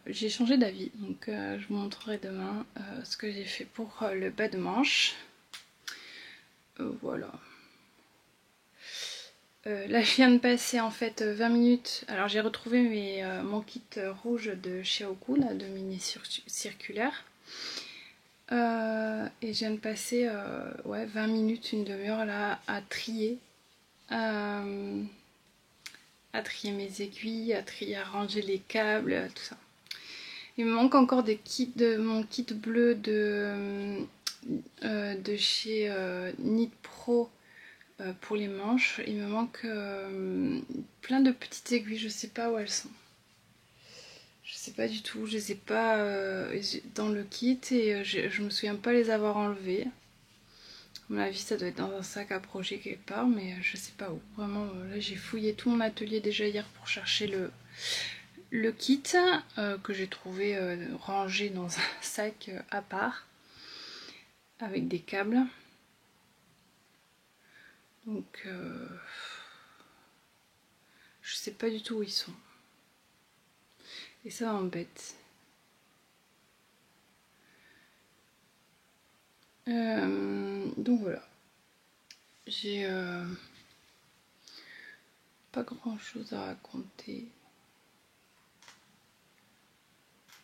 j'ai changé d'avis, donc je vous montrerai demain ce que j'ai fait pour le bas de manche. Voilà. Là je viens de passer en fait 20 minutes. Alors j'ai retrouvé mon kit rouge de chez Oku, là, de mini circulaire. Et je viens de passer 20 minutes, une demi-heure là à trier. À trier mes aiguilles, à ranger les câbles, tout ça. Il me manque encore mon kit bleu de chez Knit Pro pour les manches. Il me manque plein de petites aiguilles, je sais pas où elles sont. Je sais pas du tout, je les ai pas dans le kit et je me souviens pas les avoir enlevées. À mon avis ça doit être dans un sac à projet quelque part, mais je sais pas où. Vraiment là j'ai fouillé tout mon atelier déjà hier pour chercher le kit que j'ai trouvé rangé dans un sac à part avec des câbles. Donc je sais pas du tout où ils sont. Et ça m'embête. Donc voilà. J'ai pas grand chose à raconter.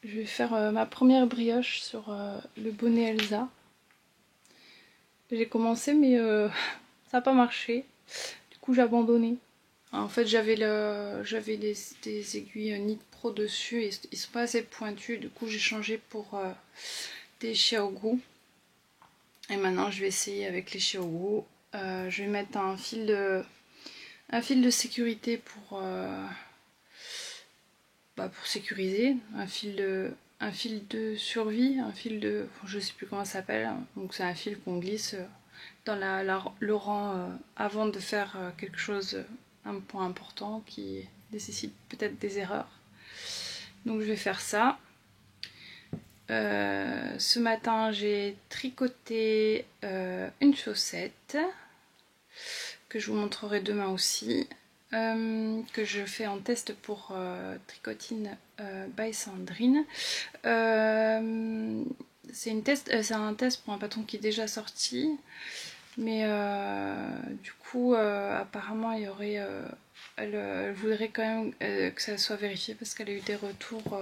Je vais faire ma première brioche sur le bonnet Elsa. J'ai commencé mais ça n'a pas marché. Du coup j'ai abandonné. En fait j'avais des aiguilles Knit Pro dessus et ils sont pas assez pointus. Du coup j'ai changé pour des Xiaogu. Et maintenant je vais essayer avec les Xiaogu. Je vais mettre un fil de sécurité pour sécuriser, un fil de survie, je sais plus comment ça s'appelle. Donc c'est un fil qu'on glisse dans le rang avant de faire quelque chose, un point important qui nécessite peut-être des erreurs. Donc je vais faire ça. Ce matin j'ai tricoté une chaussette que je vous montrerai demain aussi, que je fais en test pour Tricotine by Sandrine. C'est un test pour un patron qui est déjà sorti, mais du coup apparemment il y aurait elle voudrait quand même que ça soit vérifié parce qu'elle a eu des retours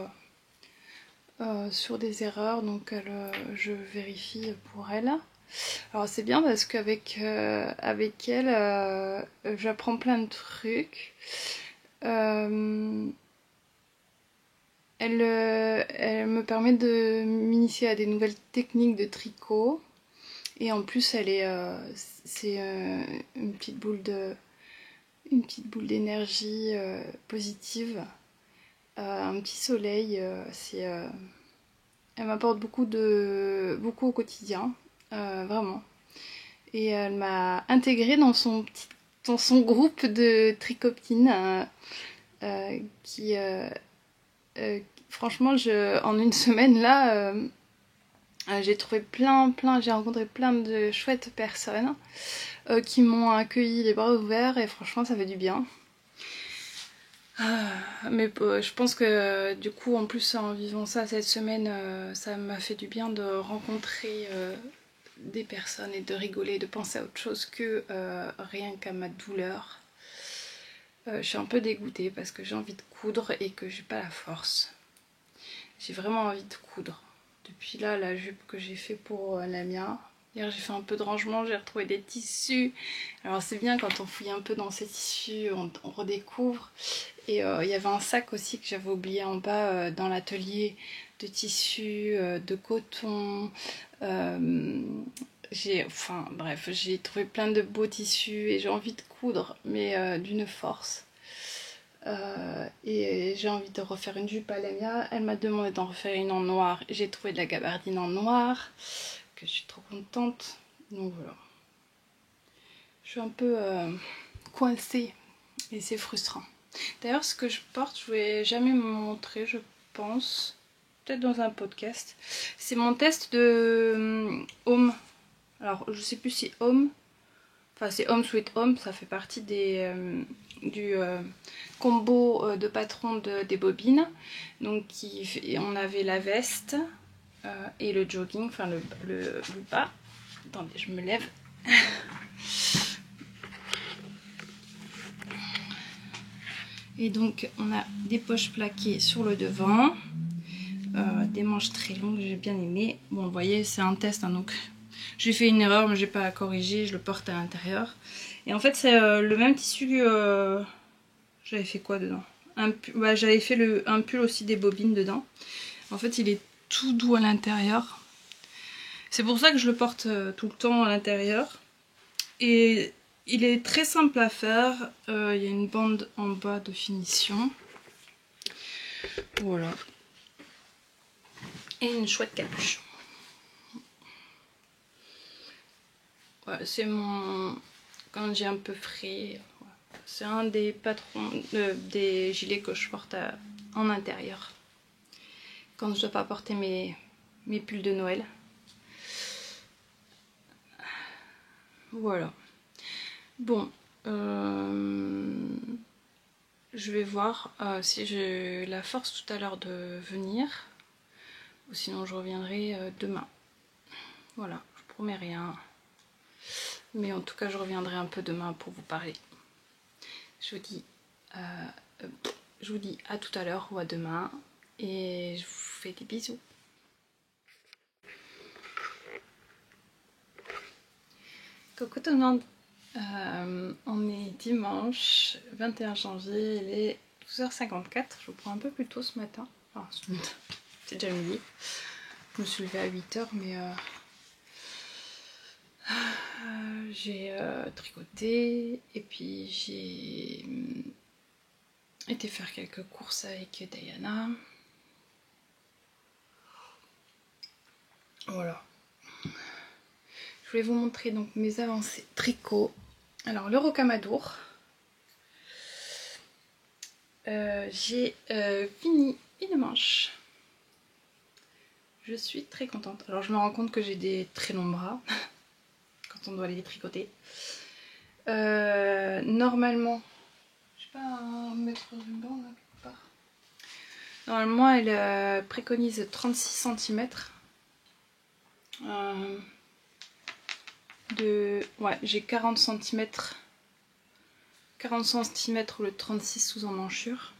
sur des erreurs, donc je vérifie pour elle. Alors c'est bien parce qu'avec avec elle, j'apprends plein de trucs. Elle me permet de m'initier à des nouvelles techniques de tricot. Et en plus, c'est une petite boule d'énergie positive, un petit soleil. Elle m'apporte beaucoup au quotidien, vraiment. Et elle m'a intégrée dans son groupe de tricopines qui franchement en une semaine là j'ai rencontré plein de chouettes personnes qui m'ont accueilli les bras ouverts et franchement ça fait du bien. Mais je pense que du coup en plus en vivant ça cette semaine ça m'a fait du bien de rencontrer des personnes et de rigoler, de penser à autre chose que rien qu'à ma douleur. Je suis un peu dégoûtée parce que j'ai envie de coudre et que j'ai pas la force. J'ai vraiment envie de coudre. Depuis là, la jupe que j'ai fait pour Lamia. Hier j'ai fait un peu de rangement, j'ai retrouvé des tissus. Alors c'est bien quand on fouille un peu dans ces tissus, on redécouvre. Et il y avait un sac aussi que j'avais oublié en bas dans l'atelier de tissus, de coton. J'ai trouvé plein de beaux tissus et j'ai envie de coudre, mais d'une force. Et j'ai envie de refaire une jupe à Lemia. Elle m'a demandé d'en refaire une en noir. J'ai trouvé de la gabardine en noir, que je suis trop contente. Donc voilà. Je suis un peu coincée et c'est frustrant. D'ailleurs, ce que je porte, je ne vais jamais me montrer, je pense. Peut-être dans un podcast. C'est mon test de Home. Alors, je sais plus si Home... Enfin, c'est Home Sweet Home, ça fait partie du combo de patron des bobines. Donc, on avait la veste et le jogging, enfin le bas. Attendez, je me lève. Et donc, on a des poches plaquées sur le devant. Des manches très longues, j'ai bien aimé. Bon, vous voyez, c'est un test, hein, donc j'ai fait une erreur, mais j'ai pas à corriger, je le porte à l'intérieur. Et en fait, c'est le même tissu. J'avais fait quoi dedans? Ouais, j'avais fait un pull aussi des bobines dedans. En fait, il est tout doux à l'intérieur. C'est pour ça que je le porte tout le temps à l'intérieur. Et il est très simple à faire. Il y a une bande en bas de finition. Voilà. Et une chouette capuche. Voilà, c'est mon... Quand j'ai un peu frais, voilà. C'est un des patrons, des gilets que je porte en intérieur. Quand je dois pas porter mes pulls de Noël. Voilà. Bon, je vais voir si j'ai la force tout à l'heure de venir. Ou sinon je reviendrai demain. Voilà, je promets rien. Mais en tout cas, je reviendrai un peu demain pour vous parler. Je vous dis à tout à l'heure ou à demain. Et je vous fais des bisous. Coucou tout le monde. On est dimanche 21 janvier, il est 12h54. Je vous prends un peu plus tôt ce matin. Enfin, c'est déjà midi. Je me suis levée à 8h, mais j'ai tricoté et puis j'ai été faire quelques courses avec Diana. Voilà. Je voulais vous montrer donc mes avancées tricot. Alors le rocamadour, j'ai fini une manche. Je suis très contente. Alors je me rends compte que j'ai des très longs bras quand on doit les tricoter. Normalement, je sais pas, un mètre ruban là quelque part. Normalement elle préconise 36 cm. Ouais, j'ai 40 cm. 40 cm ou le 36 sous emmanchure.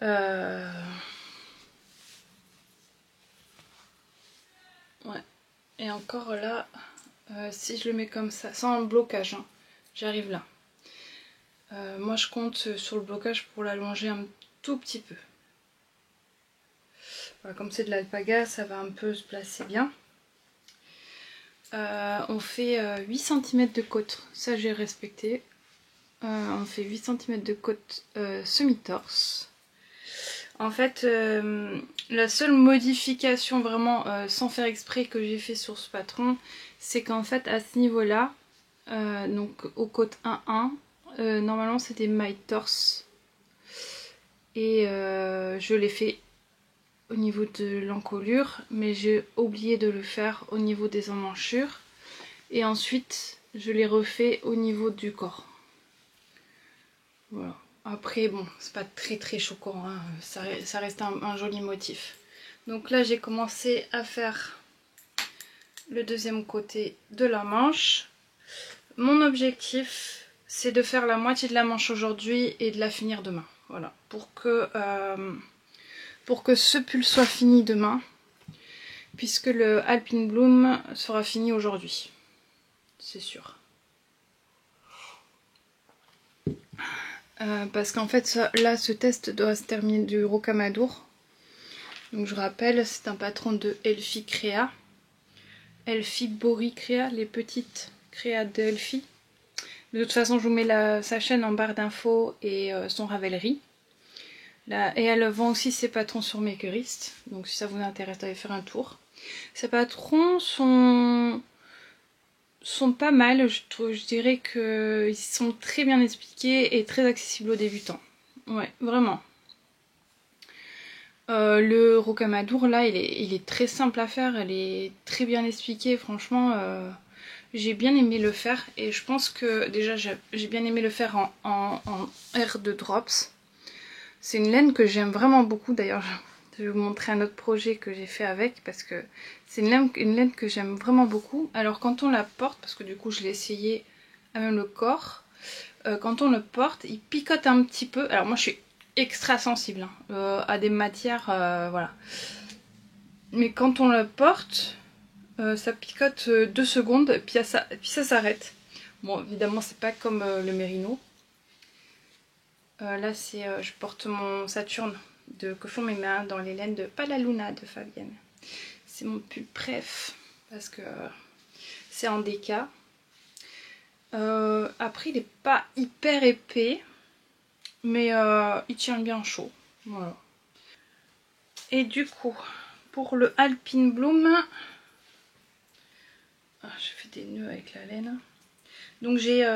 Ouais. Et encore là, si je le mets comme ça, sans blocage, hein, j'arrive là. Moi je compte sur le blocage pour l'allonger un tout petit peu. Voilà, comme c'est de l'alpaga, ça va un peu se placer bien. On fait 8 cm de côte, ça j'ai respecté. On fait 8 cm de côte semi-torse. En fait, la seule modification vraiment sans faire exprès que j'ai fait sur ce patron, c'est qu'en fait à ce niveau-là, donc aux côtes 1-1, normalement c'était maille torse. Et je l'ai fait au niveau de l'encolure, mais j'ai oublié de le faire au niveau des emmanchures. Et ensuite, je l'ai refait au niveau du corps. Voilà. Après, bon, c'est pas très choquant, hein. Ça reste un joli motif. Donc là, j'ai commencé à faire le deuxième côté de la manche. Mon objectif, c'est de faire la moitié de la manche aujourd'hui et de la finir demain. Voilà, pour que ce pull soit fini demain, puisque le Alpine Bloom sera fini aujourd'hui. C'est sûr. Parce qu'en fait là ce test doit se terminer du rocamadour. Donc je rappelle, c'est un patron de Elfie Créa. Elfie Bori Créa, les petites créas de Elfie. De toute façon, je vous mets sa chaîne en barre d'infos et son Ravelry. Là, et elle vend aussi ses patrons sur Makerist. Donc si ça vous intéresse d'aller faire un tour. Ses patrons sont pas mal. Je dirais qu'ils sont très bien expliqués et très accessibles aux débutants. Ouais, vraiment. Le rocamadour là, il est très simple à faire. Elle est très bien expliquée. Franchement, j'ai bien aimé le faire. Et je pense que déjà, j'ai bien aimé le faire en R2 Drops. C'est une laine que j'aime vraiment beaucoup. D'ailleurs, je vais vous montrer un autre projet que j'ai fait avec parce que c'est une laine que j'aime vraiment beaucoup. Alors quand on la porte, parce que du coup je l'ai essayé à même le corps, quand on le porte, il picote un petit peu. Alors moi je suis extra sensible à des matières, voilà. Mais quand on le porte, ça picote 2 secondes et puis ça s'arrête. Bon, évidemment c'est pas comme le mérino. Là, je porte mon Saturne de Que font mes mains dans les laines de Palaluna de Fabienne. C'est mon pull préf parce que c'est en déca. Après, il n'est pas hyper épais, mais il tient bien chaud. Voilà. Et du coup, pour le Alpine Bloom, j'ai fait des nœuds avec la laine. Donc j'ai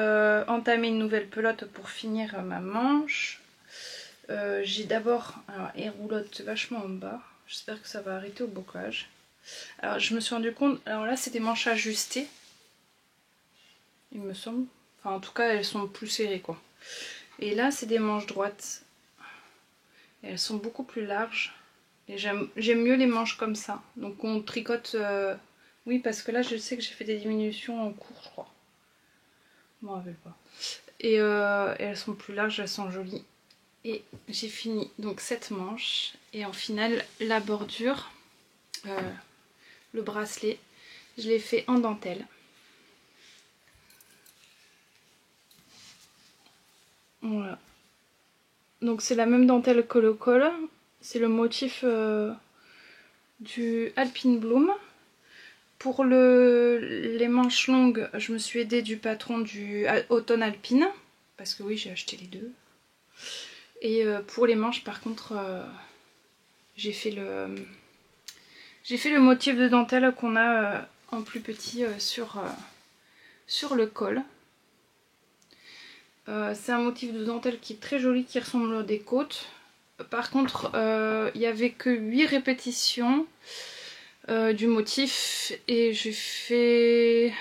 entamé une nouvelle pelote pour finir ma manche. J'ai d'abord les roulottes vachement en bas. J'espère que ça va arrêter au bocage. Alors je me suis rendu compte, alors là c'est des manches ajustées, il me semble. Enfin en tout cas elles sont plus serrées quoi. Et là c'est des manches droites. Et elles sont beaucoup plus larges. Et j'aime mieux les manches comme ça. Donc on tricote... Oui parce que là je sais que j'ai fait des diminutions en cours je crois. Je m'en rappelle pas. Et elles sont plus larges, elles sont jolies. Et j'ai fini donc cette manche. Et en finale la bordure, le bracelet, je l'ai fait en dentelle. Voilà. Donc c'est la même dentelle que le col. C'est le motif du Alpine Bloom. Pour les manches longues, je me suis aidée du patron du Automne Alpine. Parce que oui, j'ai acheté les deux. Et pour les manches, par contre, j'ai fait le motif de dentelle qu'on a en plus petit sur le col. C'est un motif de dentelle qui est très joli, qui ressemble à des côtes. Par contre, il n'y avait que 8 répétitions du motif et j'ai fait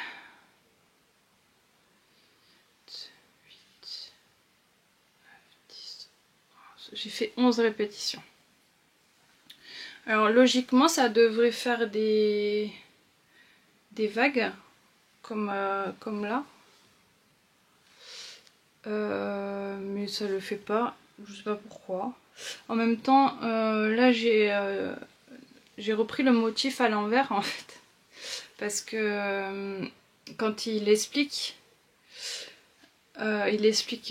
11 répétitions. Alors logiquement ça devrait faire des vagues comme là. Mais ça le fait pas, je sais pas pourquoi. En même temps, là j'ai repris le motif à l'envers en fait, parce que quand il explique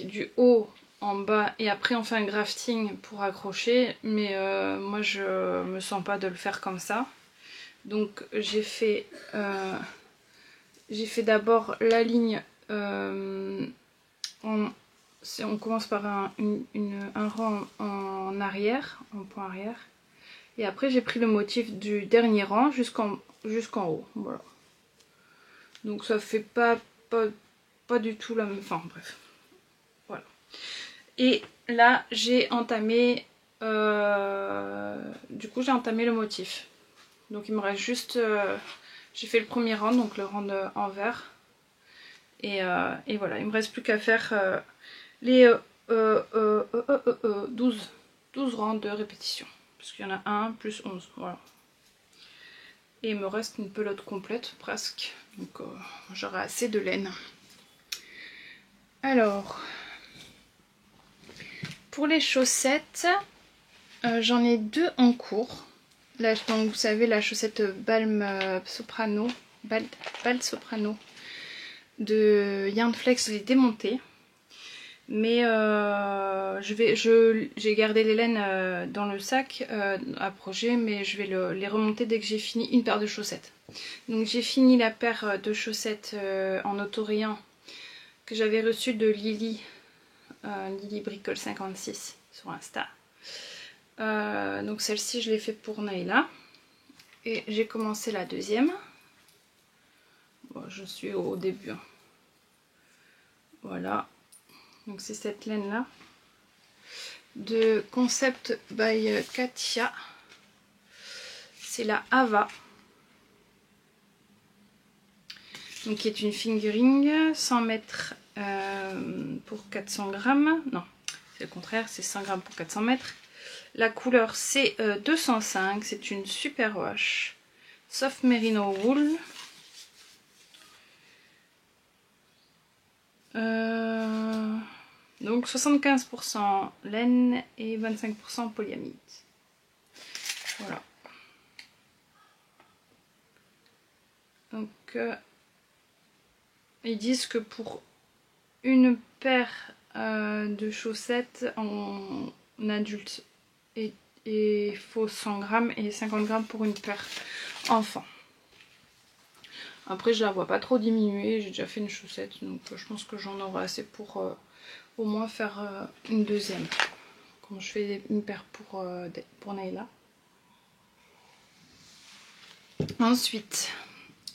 du haut en bas et après on fait un grafting pour accrocher, mais moi je me sens pas de le faire comme ça. Donc j'ai fait d'abord la ligne. On commence par un rang en arrière, en point arrière. Et après j'ai pris le motif du dernier rang jusqu'en haut. Voilà. Donc ça fait pas du tout la même... Enfin bref. Voilà. Et là j'ai entamé... du coup j'ai entamé le motif. Donc il me reste juste... j'ai fait le premier rang, donc le rang en vert. Et voilà, il me reste plus qu'à faire les 12 rangs de répétition. Parce qu'il y en a 1 plus 11, voilà. Et il me reste une pelote complète, presque. Donc j'aurai assez de laine. Alors, pour les chaussettes, j'en ai 2 en cours. Là, donc, vous savez, la chaussette Balm Soprano, Bal Soprano de Yarnflex, je l'ai démontée. Mais j'ai gardé les laines dans le sac à projet, mais je vais les remonter dès que j'ai fini une paire de chaussettes. Donc j'ai fini la paire de chaussettes en autoréen que j'avais reçu de Lily, Lily Bricole 56 sur Insta. Donc celle-ci je l'ai fait pour Naïla. Et j'ai commencé la deuxième. Bon, je suis au début. Voilà. Donc c'est cette laine là. De Concept by Katia. C'est la Ava. Donc qui est une fingering 100 mètres pour 400 grammes. Non, c'est le contraire, c'est 100 grammes pour 400 mètres. La couleur c'est 205, c'est une super wash. Soft Merino Wool. Donc 75% laine et 25% polyamide. Voilà. Donc ils disent que pour une paire de chaussettes en adulte, il faut 100 grammes et 50 grammes pour une paire enfant. Après je la vois pas trop diminuer, j'ai déjà fait une chaussette donc je pense que j'en aurai assez pour au moins faire une deuxième. Quand je fais une paire pour Naïla. Ensuite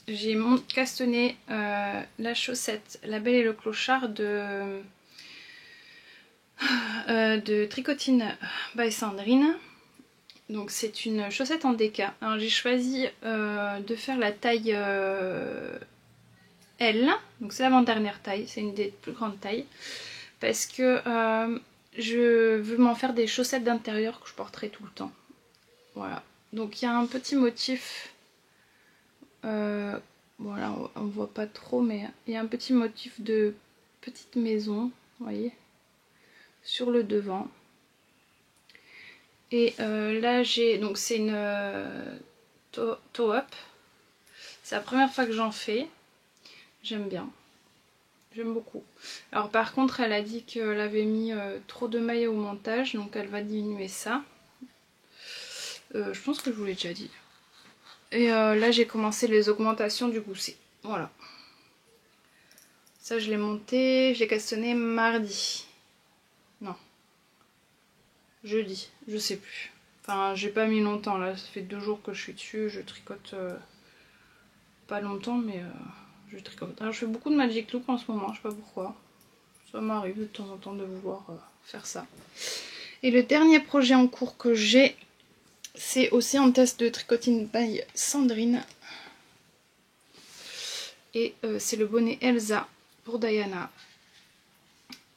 j'ai castanné la chaussette La Belle et le Clochard de Tricotine by Sandrine. Donc c'est une chaussette en déca. Alors j'ai choisi de faire la taille L. Donc c'est l'avant-dernière taille, c'est une des plus grandes tailles. Parce que je veux m'en faire des chaussettes d'intérieur que je porterai tout le temps. Voilà. Donc il y a un petit motif. Voilà, on voit pas trop, mais il y a un petit motif de petite maison, vous voyez, sur le devant. Et là j'ai, donc c'est une toe-up. C'est la première fois que j'en fais. J'aime bien. J'aime beaucoup. Alors par contre elle a dit qu'elle avait mis trop de mailles au montage, donc elle va diminuer ça. Je pense que je vous l'ai déjà dit. Et là j'ai commencé les augmentations du gousset. Voilà. Ça je l'ai monté, je l'ai castanné mardi. Non. Jeudi, je sais plus. Enfin j'ai pas mis longtemps là, ça fait 2 jours que je suis dessus, je tricote pas longtemps mais je tricote. Alors je fais beaucoup de Magic Loop en ce moment, je sais pas pourquoi. Ça m'arrive de temps en temps de vouloir faire ça. Et le dernier projet en cours que j'ai, c'est aussi un test de Tricotine by Sandrine. Et c'est le bonnet Elsa pour Diana.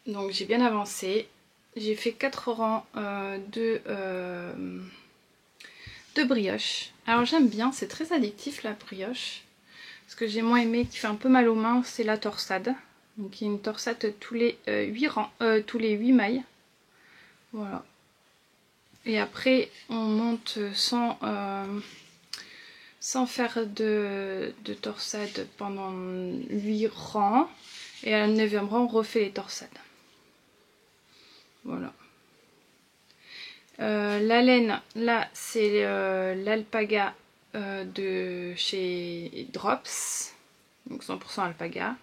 Donc j'ai bien avancé. J'ai fait 4 rangs de brioche. Alors j'aime bien, c'est très addictif la brioche. Ce que j'ai moins aimé, qui fait un peu mal aux mains, c'est la torsade. Donc il y a une torsade tous les 8 mailles. Voilà. Et après on monte sans faire de torsade pendant 8 rangs. Et à la 9e rang on refait les torsades. Voilà. La laine, là c'est l'alpaga de chez Drops. Donc 100% alpaga.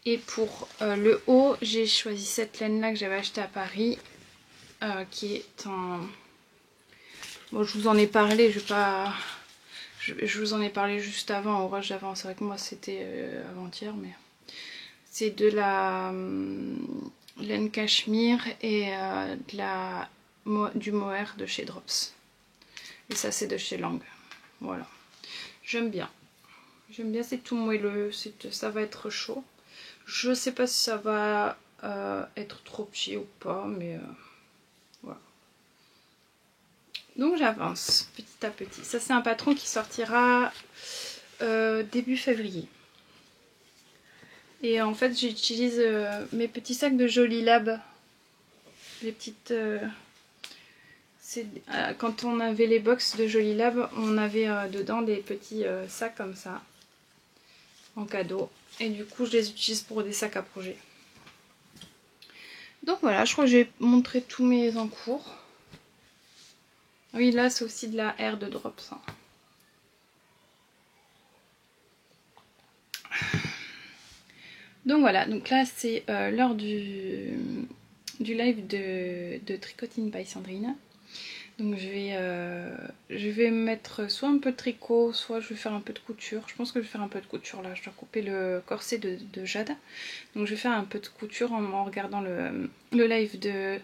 Et pour le haut, j'ai choisi cette laine là que j'avais acheté à Paris. Qui est en... Bon, je vous en ai parlé, je vais pas... Je vous en ai parlé juste avant, au rush d'avant. C'est vrai que moi c'était avant-hier, mais... C'est de la laine cachemire et du mohair de chez Drops. Et ça c'est de chez Lang. Voilà. J'aime bien. J'aime bien, c'est tout moelleux, ça va être chaud. Je sais pas si ça va être trop petit ou pas, mais voilà. Donc j'avance petit à petit. Ça c'est un patron qui sortira début février. Et en fait j'utilise mes petits sacs de Jolie Lab. Les petites... quand on avait les box de Jolie Lab, on avait dedans des petits sacs comme ça. En cadeau. Et du coup je les utilise pour des sacs à projet. Donc voilà, je crois que j'ai montré tous mes encours. Oui, là c'est aussi de la R de Drops. Hein. Donc voilà, donc là c'est l'heure du live de Tricotine by Sandrine. Donc je vais mettre soit un peu de tricot, soit je vais faire un peu de couture. Je pense que je vais faire un peu de couture là, je dois couper le corset de Jade. Donc je vais faire un peu de couture en regardant le live de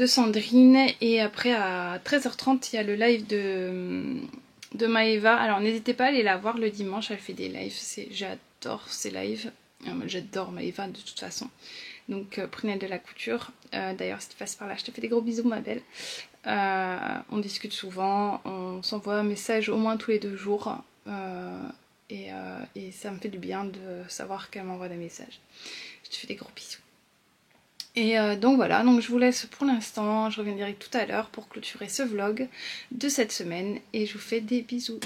Sandrine. Et après à 13h30 il y a le live de Maëva. Alors n'hésitez pas à aller la voir le dimanche, elle fait des lives, j'adore ces lives. J'adore Maëva de toute façon. Donc prenez de la couture. D'ailleurs si tu passes par là, je te fais des gros bisous ma belle. On discute souvent, on s'envoie un message au moins tous les 2 jours. Et ça me fait du bien de savoir qu'elle m'envoie des messages. Je te fais des gros bisous. Et donc voilà, donc je vous laisse pour l'instant. Je reviens direct tout à l'heure pour clôturer ce vlog de cette semaine. Et je vous fais des bisous.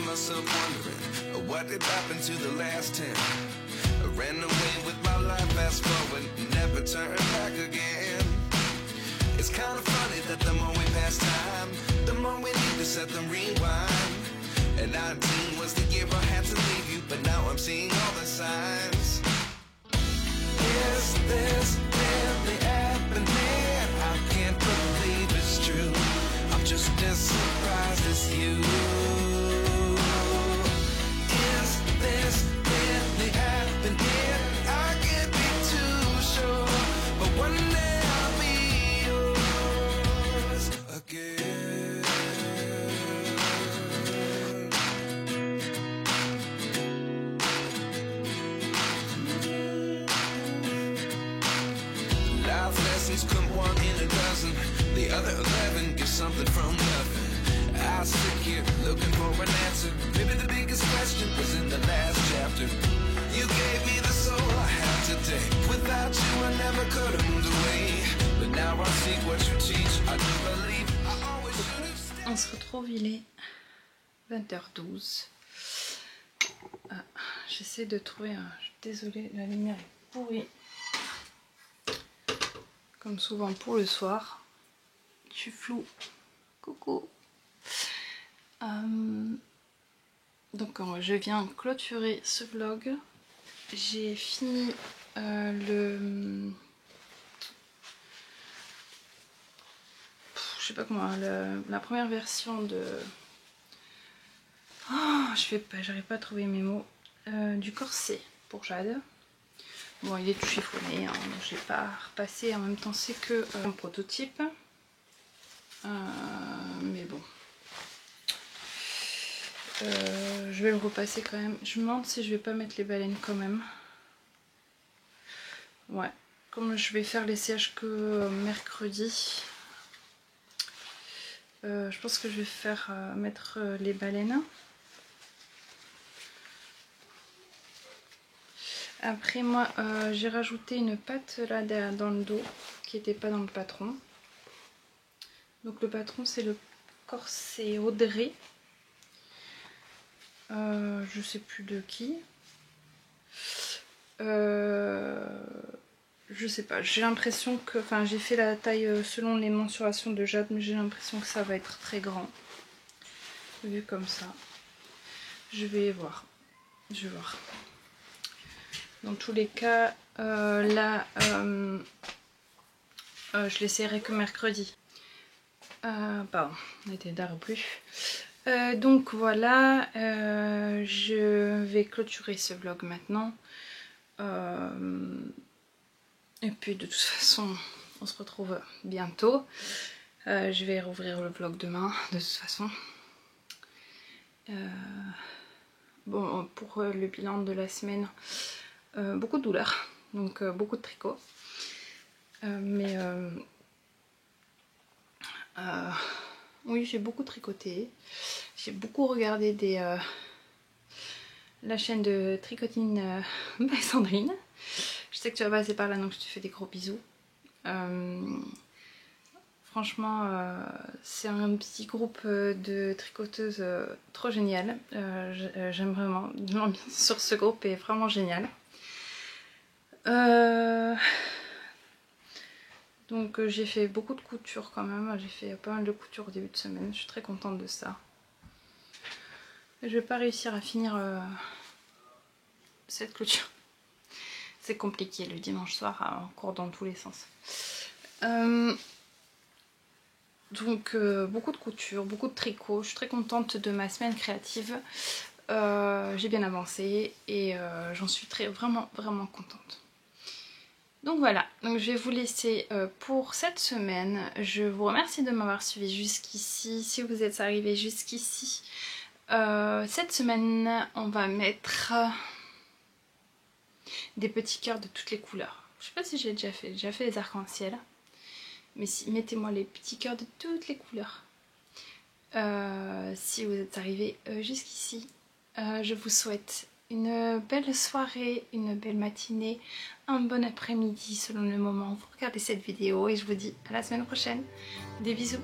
Myself wondering what did happen to the last 10. I ran away with my life, fast forward, never turn back again. It's kind of funny that the more we pass time, the more we need to set them rewind. And 19 was the year I had to leave you, but now I'm seeing all the signs. Is this really happening? I can't believe it's true. I'm just as surprised as you. Come 1 in a dozen, the other 11 get something from nothing. I sit here looking for an answer. Maybe the biggest question was in the last chapter. You gave me the soul I have today. Without you I never could have moved away. But now I see what you teach. I do believe I always should have stayed. On se retrouve, il est 20h12. J'essaie de trouver un... Je suis désolée, la lumière est pourrie. Comme souvent pour le soir. Je suis floue. Coucou. Donc je viens clôturer ce vlog. J'ai fini je sais pas comment, la première version de... Oh, j'arrive pas à trouver mes mots. Du corset pour Jade. Bon, il est tout chiffonné, hein, donc j'ai pas repassé. En même temps, c'est que un prototype. Mais bon. Je vais le repasser quand même. Je me demande si je vais pas mettre les baleines quand même. Ouais. Comme je vais faire l'essayage que mercredi. Je pense que je vais faire mettre les baleines. Après moi j'ai rajouté une patte là dans le dos qui n'était pas dans le patron. Donc le patron c'est le corset Audrey. Je sais plus de qui. Je sais pas, j'ai l'impression que... Enfin j'ai fait la taille selon les mensurations de Jade, mais j'ai l'impression que ça va être très grand. Vu comme ça. Je vais voir. Je vais voir. Dans tous les cas, là, je l'essayerai que mercredi. Pardon, on était d'arrêt plus. Donc voilà, je vais clôturer ce vlog maintenant. Et puis de toute façon, on se retrouve bientôt. Je vais rouvrir le vlog demain, de toute façon. Bon, pour le bilan de la semaine... beaucoup de douleur, donc beaucoup de tricot, oui j'ai beaucoup tricoté, j'ai beaucoup regardé la chaîne de Tricotine by Sandrine. Je sais que tu vas passer par là, donc je te fais des gros bisous. Franchement c'est un petit groupe de tricoteuses trop génial. J'aime vraiment, l'ambiance sur ce groupe est vraiment géniale. Donc j'ai fait beaucoup de couture quand même, j'ai fait pas mal de couture au début de semaine, je suis très contente de ça. Je vais pas réussir à finir cette clôture. C'est compliqué le dimanche soir, on court dans tous les sens. Donc beaucoup de couture, beaucoup de tricot, je suis très contente de ma semaine créative. J'ai bien avancé et j'en suis vraiment contente. Donc voilà, donc je vais vous laisser pour cette semaine. Je vous remercie de m'avoir suivi jusqu'ici. Si vous êtes arrivé jusqu'ici, cette semaine on va mettre des petits cœurs de toutes les couleurs. Je sais pas si j'ai déjà fait les arcs-en-ciel, mais si, mettez-moi les petits cœurs de toutes les couleurs. Si vous êtes arrivé jusqu'ici, je vous souhaite une belle soirée, une belle matinée, un bon après-midi selon le moment où vous regardez cette vidéo et je vous dis à la semaine prochaine. Des bisous.